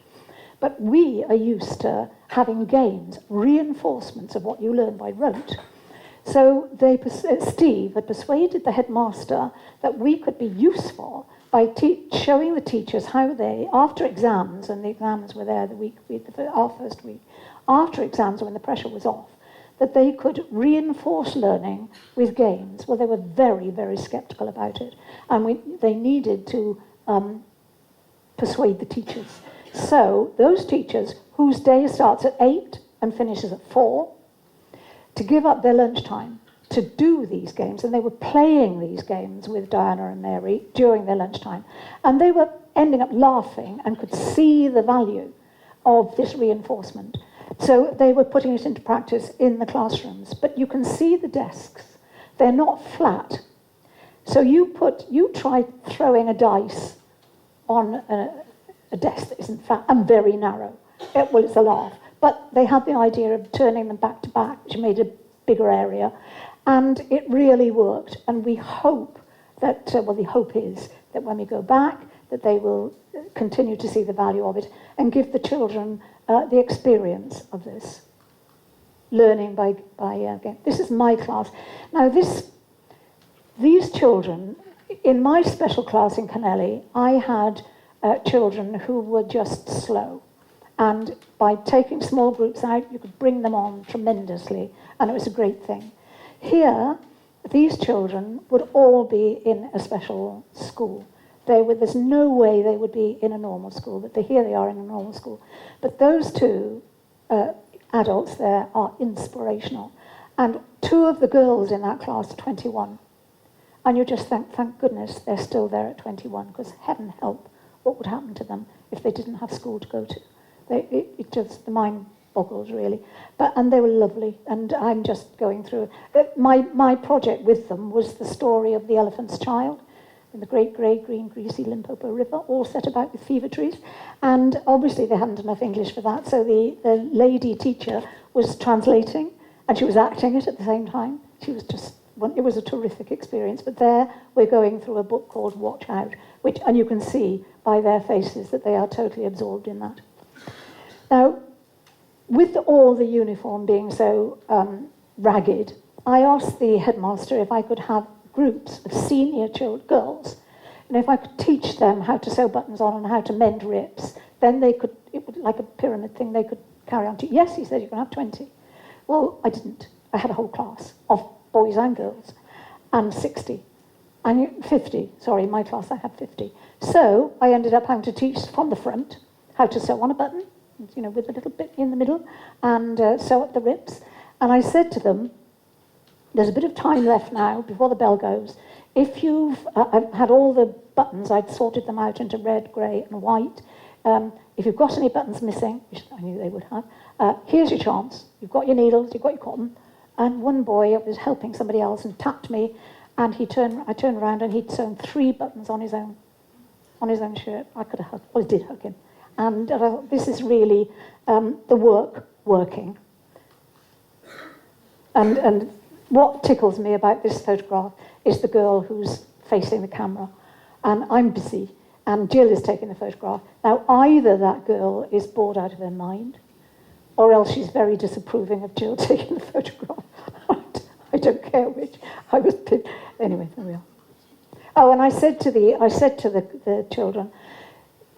But we are used to having games, reinforcements of what you learn by rote. So Steve had persuaded the headmaster that we could be useful by showing the teachers how they, after exams, and the exams were there our first week, after exams when the pressure was off, that they could reinforce learning with games. Well, they were very, very sceptical about it. And they needed to persuade the teachers. So those teachers whose day starts at 8 and finishes at 4, to give up their lunchtime to do these games, and they were playing these games with Diana and Mary during their lunchtime, and they were ending up laughing and could see the value of this reinforcement. So they were putting it into practice in the classrooms, but you can see the desks. They're not flat. So you try throwing a dice on a desk that isn't flat and very narrow. It's a laugh. But they had the idea of turning them back to back, which made a bigger area. And it really worked. And we hope that, the hope is that when we go back, that they will continue to see the value of it and give the children the experience of this. Learning by game. This is my class. Now, these children, in my special class in Canelli, I had children who were just slow. And by taking small groups out, you could bring them on tremendously, and it was a great thing. Here, these children would all be in a special school. There's no way they would be in a normal school, but here they are in a normal school. But those 2 adults there are inspirational. And 2 of the girls in that class are 21. And you just think, thank goodness they're still there at 21, because heaven help what would happen to them if they didn't have school to go to. It just, the mind boggles, really. And they were lovely, and I'm just going through it. My project with them was the story of the elephant's child in the great grey, green, greasy Limpopo River, all set about with fever trees. And obviously they hadn't enough English for that, so the lady teacher was translating, and she was acting it at the same time. It was a terrific experience. But there we're going through a book called Watch Out, and you can see by their faces that they are totally absorbed in that. Now, with all the uniform being so ragged, I asked the headmaster if I could have groups of senior girls, and if I could teach them how to sew buttons on and how to mend rips, then it would, like a pyramid thing, they could carry on. Yes, he said, you can have 20. Well, I didn't. I had a whole class of boys and girls, and 60. And 50, sorry, in my class I had 50. So I ended up having to teach from the front how to sew on a button, with a little bit in the middle, and sew up the rips. And I said to them, there's a bit of time left now before the bell goes. if I've had all the buttons, I'd sorted them out into red, grey and white. If you've got any buttons missing, which I knew they would have, here's your chance. You've got your needles, you've got your cotton. And one boy was helping somebody else and tapped me, and I turned around and he'd sewn 3 buttons on his own shirt. I could have hugged, well, I did hug him. And I thought, this is really the work working. And what tickles me about this photograph is the girl who's facing the camera. And I'm busy, and Jill is taking the photograph. Now, either that girl is bored out of her mind, or else she's very disapproving of Jill taking the photograph. I don't care which. Anyway, there we are. Oh, and I said to the children,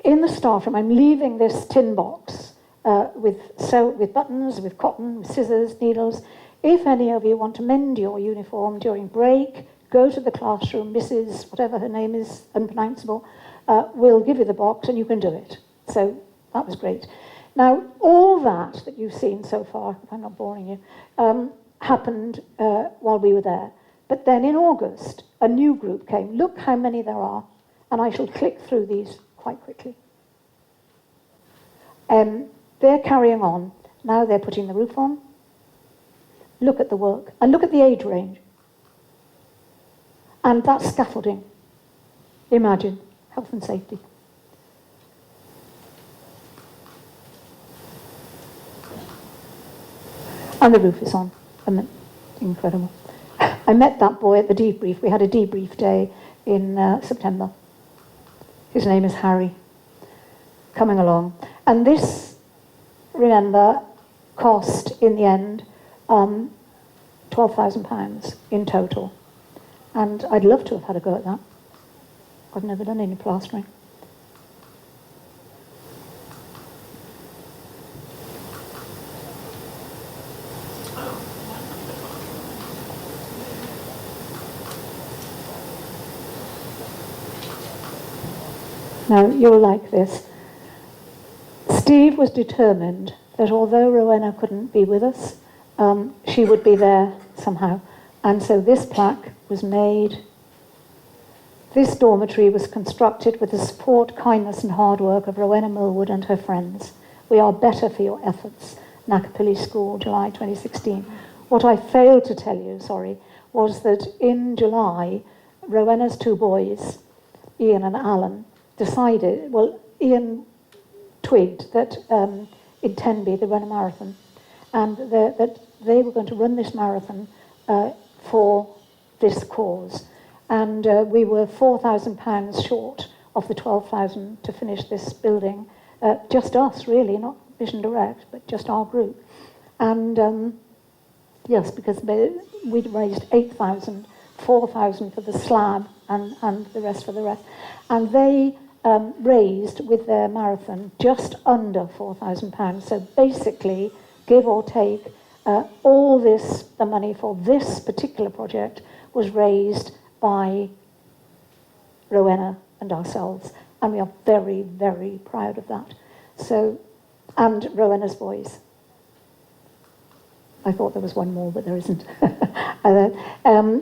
in the staff room, I'm leaving this tin box with buttons, with cotton, with scissors, needles. If any of you want to mend your uniform during break, go to the classroom. Mrs. whatever her name is, unpronounceable, will give you the box and you can do it. So that was great. Now, all that you've seen so far, if I'm not boring you, happened while we were there. But then in August, a new group came. Look how many there are, and I shall click through these quite quickly. They're carrying on. Now they're putting the roof on. Look at the work, and look at the age range. And that's scaffolding. Imagine, health and safety. And the roof is on. Incredible. I met that boy at the debrief. We had a debrief day in September. His name is Harry. Coming along. And this, remember, cost in the end £12,000 in total. And I'd love to have had a go at that. I've never done any plastering. Now, you'll like this. Steve was determined that although Rowena couldn't be with us, she would be there somehow. And so this plaque was made. This dormitory was constructed with the support, kindness and hard work of Rowena Millwood and her friends. We are better for your efforts. Nakapilli School, July 2016. What I failed to tell you, was that in July, Rowena's 2 boys, Ian and Alan, decided, Ian twigged that in Tenby they run a marathon, and that they were going to run this marathon for this cause. And we were £4,000 short of the 12,000 to finish this building. Just us, really, not Vision Direct, but just our group. And yes, because we'd raised 8,000, 4,000 for the slab, and the rest for the rest. And they raised with their marathon just under £4,000. So basically, give or take, all this, the money for this particular project was raised by Rowena and ourselves, and we are very, very proud of that. So, and Rowena's boys. I thought there was one more, but there isn't.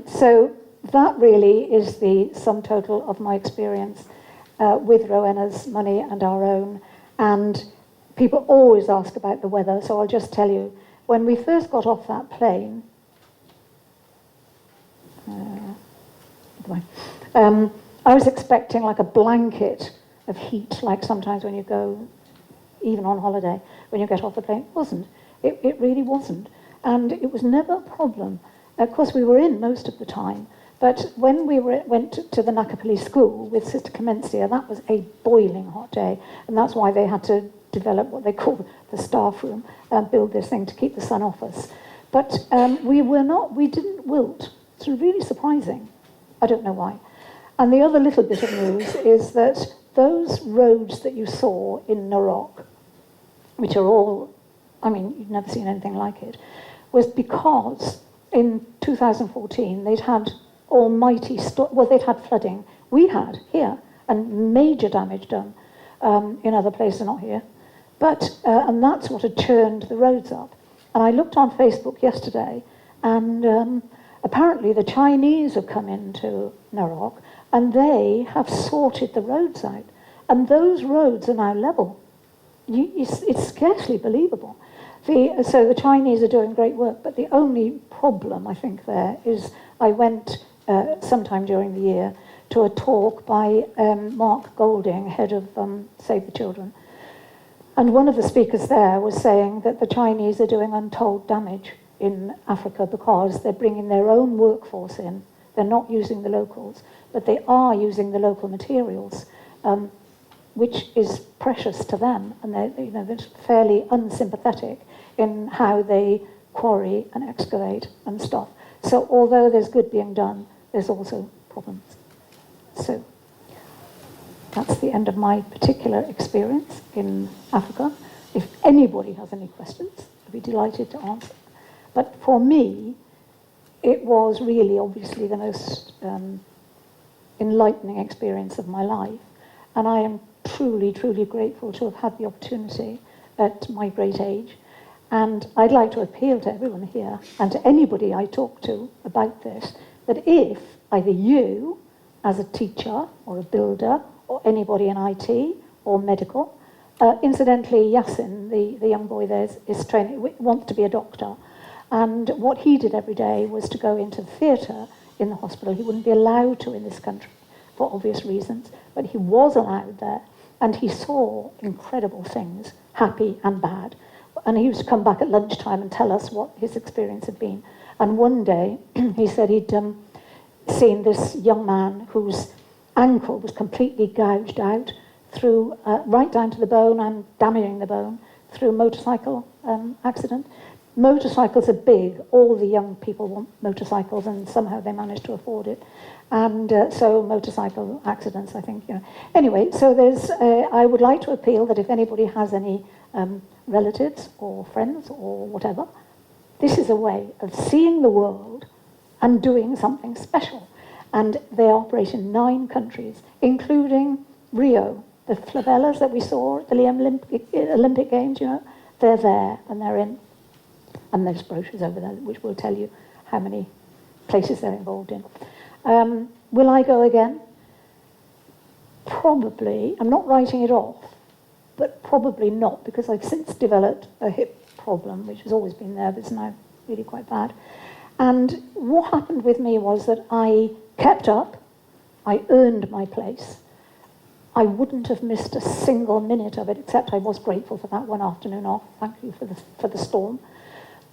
So that really is the sum total of my experience with Rowena's money and our own. And people always ask about the weather, so I'll just tell you, when we first got off that plane, I was expecting like a blanket of heat, like sometimes when you go, even on holiday, when you get off the plane. It wasn't. It really wasn't. And it was never a problem. Of course, we were in most of the time. But when we went to the Nakapilli School with Sister Comencia, that was a boiling hot day. And that's why they had to develop what they call the staff room and build this thing to keep the sun off us. But we didn't wilt. It's really surprising. I don't know why. And the other little bit of news is that those roads that you saw in Narok, which are all, I mean, you've never seen anything like it, was because in 2014 they'd had they'd had flooding. We had here, and major damage done in other places, not here. But, and that's what had churned the roads up. And I looked on Facebook yesterday, and apparently the Chinese have come into Narok and they have sorted the roads out. And those roads are now level. It's scarcely believable. So the Chinese are doing great work, but the only problem, I think, there is I went sometime during the year to a talk by Mark Golding, head of Save the Children. And one of the speakers there was saying that the Chinese are doing untold damage in Africa because they're bringing their own workforce in. They're not using the locals, but they are using the local materials, which is precious to them, and they're fairly unsympathetic in how they quarry and excavate and stuff. So although there's good being done, there's also problems. So that's the end of my particular experience in Africa. If anybody has any questions, I'd be delighted to answer. But for me, it was really obviously the most enlightening experience of my life. And I am truly, truly grateful to have had the opportunity at my great age. And I'd like to appeal to everyone here and to anybody I talk to about this, that if either you, as a teacher or a builder, or anybody in IT or medical, incidentally, Yasin, the young boy there, is training, wants to be a doctor. And what he did every day was to go into the theatre in the hospital. He wouldn't be allowed to in this country for obvious reasons, but he was allowed there. And he saw incredible things, happy and bad. And he used to come back at lunchtime and tell us what his experience had been. And one day, he said he'd seen this young man whose ankle was completely gouged out through, right down to the bone and damaging the bone through a motorcycle accident. Motorcycles are big. All the young people want motorcycles, and somehow they manage to afford it. And so motorcycle accidents, I think, Anyway, so there's, I would like to appeal that if anybody has any relatives or friends or whatever, this is a way of seeing the world and doing something special. And they operate in 9 countries, including Rio. The favelas that we saw at the Olympic Games, they're there and they're in. And there's brochures over there which will tell you how many places they're involved in. Will I go again? Probably. I'm not writing it off, but probably not, because I've since developed a hip problem, which has always been there, but it's now really quite bad. And what happened with me was that I kept up, I earned my place. I wouldn't have missed a single minute of it, except I was grateful for that one afternoon off. Thank you for the storm.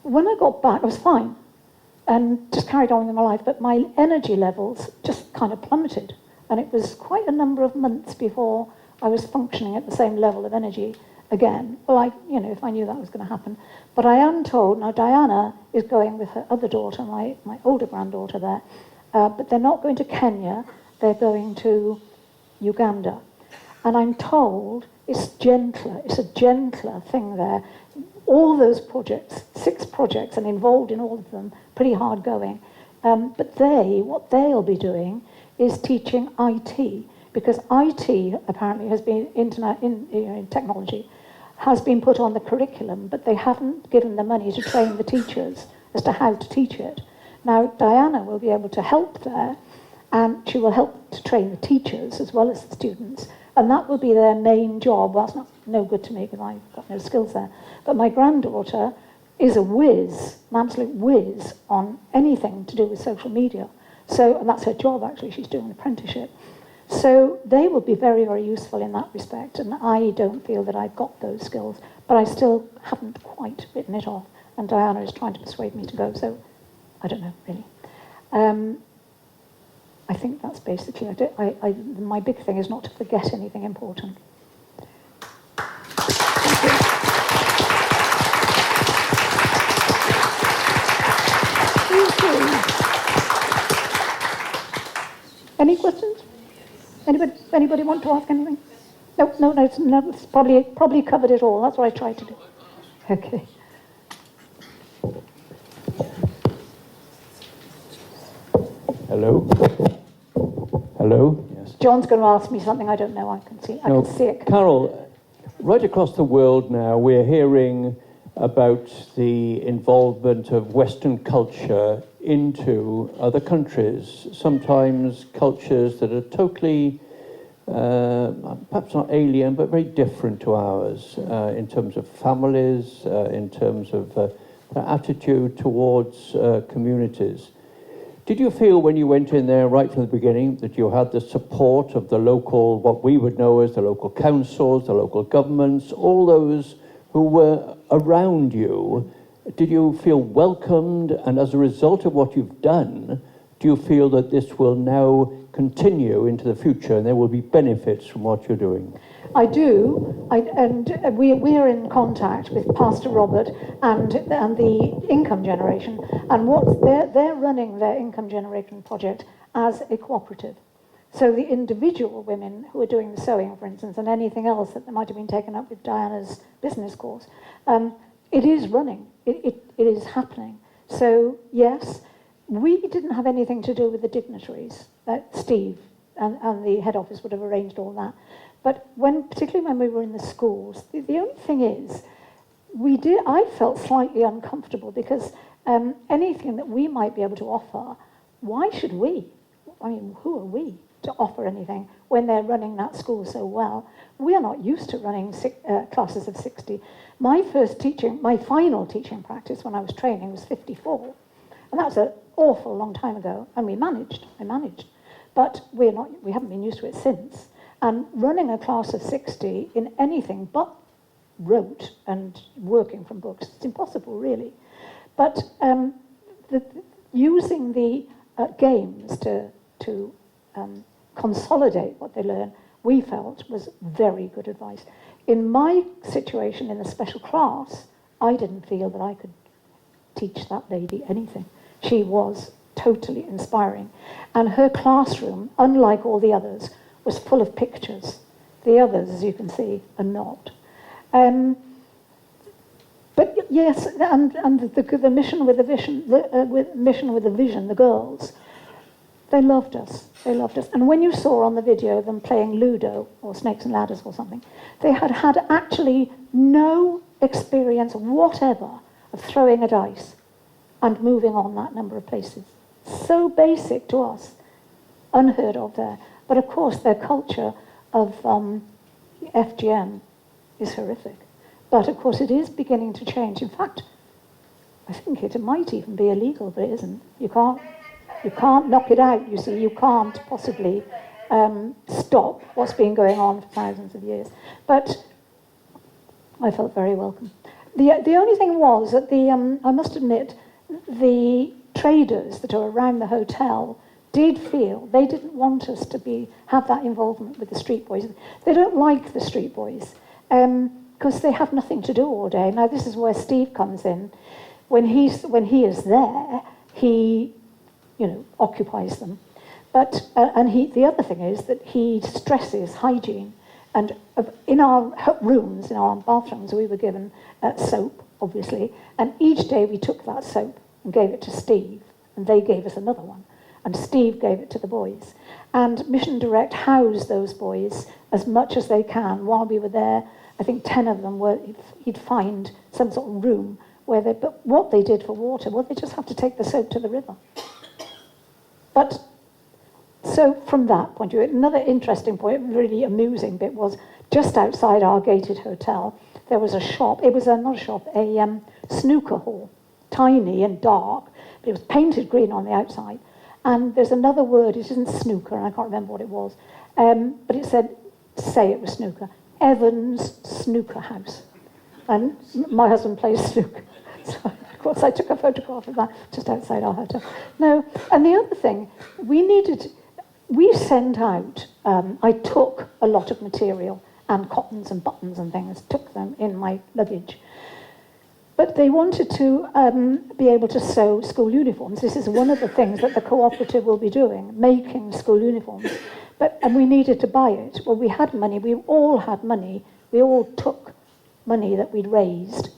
When I got back, I was fine and just carried on with my life, but my energy levels just kind of plummeted. And it was quite a number of months before I was functioning at the same level of energy again. Well, if I knew that was going to happen. But I am told, now Diana is going with her other daughter, my older granddaughter there, but they're not going to Kenya, they're going to Uganda. And I'm told it's a gentler thing there. All those projects, 6 projects, and involved in all of them, pretty hard going. But what they'll be doing is teaching IT, because IT apparently has been in technology, has been put on the curriculum, but they haven't given the money to train the teachers as to how to teach it. Now, Diana will be able to help there, and she will help to train the teachers as well as the students, and that will be their main job. Well, that's no good to me because I've got no skills there. But my granddaughter is a whiz, an absolute whiz on anything to do with social media. So, and that's her job actually, she's doing an apprenticeship. So they will be very, very useful in that respect, and I don't feel that I've got those skills, but I still haven't quite written it off, and Diana is trying to persuade me to go, so I don't know, really. I think that's basically it. My big thing is not to forget anything important. Any questions? Anybody want to ask anything? No, it's probably covered it all. That's what I tried to do. Okay. Hello? Hello? Yes. John's going to ask me something I don't know. I can see it. Carol, right across the world now, we're hearing about the involvement of Western culture into other countries, sometimes cultures that are totally, perhaps not alien, but very different to ours, in terms of families, in terms of their attitude towards communities. Did you feel when you went in there right from the beginning that you had the support of the local, what we would know as the local councils, the local governments, all those who were around you? Did you feel welcomed? And as a result of what you've done, do you feel that this will now continue into the future and there will be benefits from what you're doing? I do, we are in contact with Pastor Robert and the income generation, and they're running their income generation project as a cooperative. So the individual women who are doing the sewing, for instance, and anything else that might have been taken up with Diana's business course, it is running, it is happening. So yes, we didn't have anything to do with the dignitaries. Steve and the head office would have arranged all that. But particularly when we were in the schools, the only thing is, I felt slightly uncomfortable because anything that we might be able to offer, why should we? I mean, who are we to offer anything when they're running that school so well? We are not used to running classes of 60. My final teaching practice when I was training was 54. And that was an awful long time ago, and I managed. But we haven't been used to it since. And running a class of 60 in anything but rote and working from books, it's impossible, really. But using the games to consolidate what they learn, we felt was very good advice. In my situation in the special class, I didn't feel that I could teach that lady anything. She was totally inspiring. And her classroom, unlike all the others, was full of pictures. The others, as you can see, are not. But yes, and the mission with a vision, the girls, they loved us. And when you saw on the video them playing Ludo or Snakes and Ladders or something, they had actually no experience whatever of throwing a dice and moving on that number of places. So basic to us, unheard of there. But of course, their culture of FGM is horrific. But of course, it is beginning to change. In fact, I think it might even be illegal, but it isn't. You can't knock it out, you see. You can't possibly stop what's been going on for thousands of years. But I felt very welcome. The only thing was that I must admit, the traders that are around the hotel did feel they didn't want us to have that involvement with the street boys. They don't like the street boys because they have nothing to do all day. Now this is where Steve comes in. When he is there, he occupies them. But the other thing is that he stresses hygiene. And in our rooms, in our bathrooms, we were given soap, obviously. And each day we took that soap and gave it to Steve, and they gave us another one. And Steve gave it to the boys. And Mission Direct housed those boys as much as they can. While we were there, I think 10 of them he'd find some sort of room but what they did for water, well, they just have to take the soap to the river. But, so from that point of view, another interesting point, really amusing bit was just outside our gated hotel, there was a shop. It was not a shop, a snooker hall, tiny and dark, but it was painted green on the outside. And there's another word, it isn't snooker, and I can't remember what it was, but it said, say it was snooker, Evans Snooker House. And my husband plays snooker. So, of course, I took a photograph of that just outside our hotel. No, and the other thing, we sent out, I took a lot of material and cottons and buttons and things, took them in my luggage. But they wanted to be able to sew school uniforms. This is one of the things that the cooperative will be doing, making school uniforms. And we needed to buy it. Well, we had money. We all had money. We all took money that we'd raised.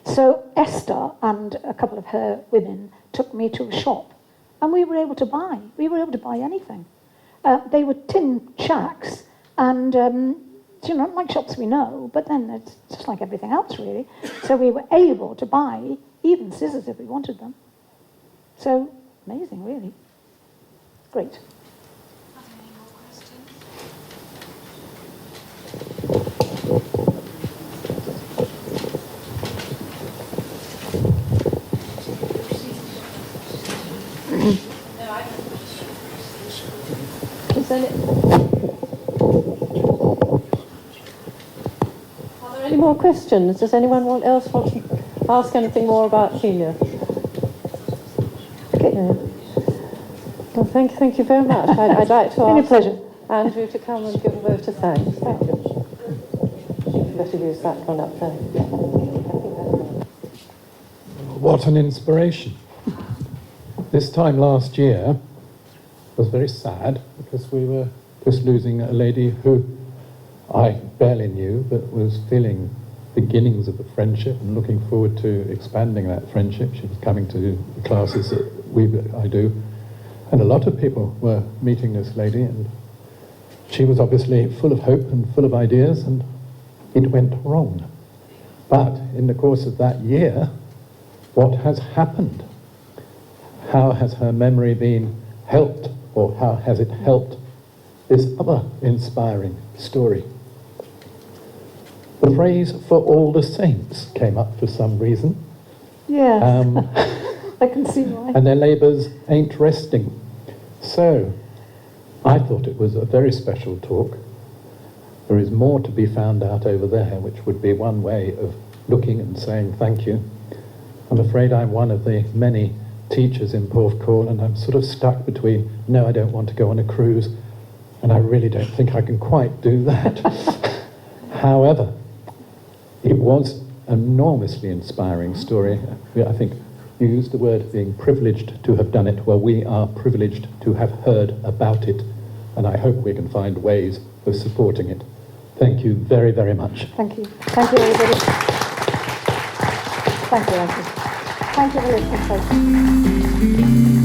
So Esther and a couple of her women took me to a shop, and we were able to buy. We were able to buy anything. They were tin shacks, and not like shops we know, but then it's just like everything else, really. So we were able to buy even scissors if we wanted them. So, amazing, really. Great. Are there any more questions? Is there Are there any more questions? Does anyone else want to ask anything more about Celia? Okay. Yeah. Well, thank you very much. I'd like to Been a ask pleasure. Andrew to come and give a vote of thanks. Thank you. You can better use that one up there. What an inspiration. This time last year was very sad because we were just losing a lady who I barely knew but was feeling beginnings of a friendship and looking forward to expanding that friendship. She was coming to the classes that I do, and a lot of people were meeting this lady, and she was obviously full of hope and full of ideas, and it went wrong. But in the course of that year, what has happened? How has her memory been helped, or how has it helped this other inspiring story? The phrase "for all the saints" came up for some reason, Yes, I can see why. and their labours ain't resting. So, I thought it was a very special talk. There is more to be found out over there, which would be one way of looking and saying thank you. I'm afraid I'm one of the many teachers in Porthcawl, and I'm sort of stuck between, no, I don't want to go on a cruise, and I really don't think I can quite do that. However, it was an enormously inspiring story. I think you used the word being privileged to have done it. Well, we are privileged to have heard about it, and I hope we can find ways of supporting it. Thank you very, very much. Thank you. Thank you, everybody. Thank you, Andrew. Thank you for listening, folks.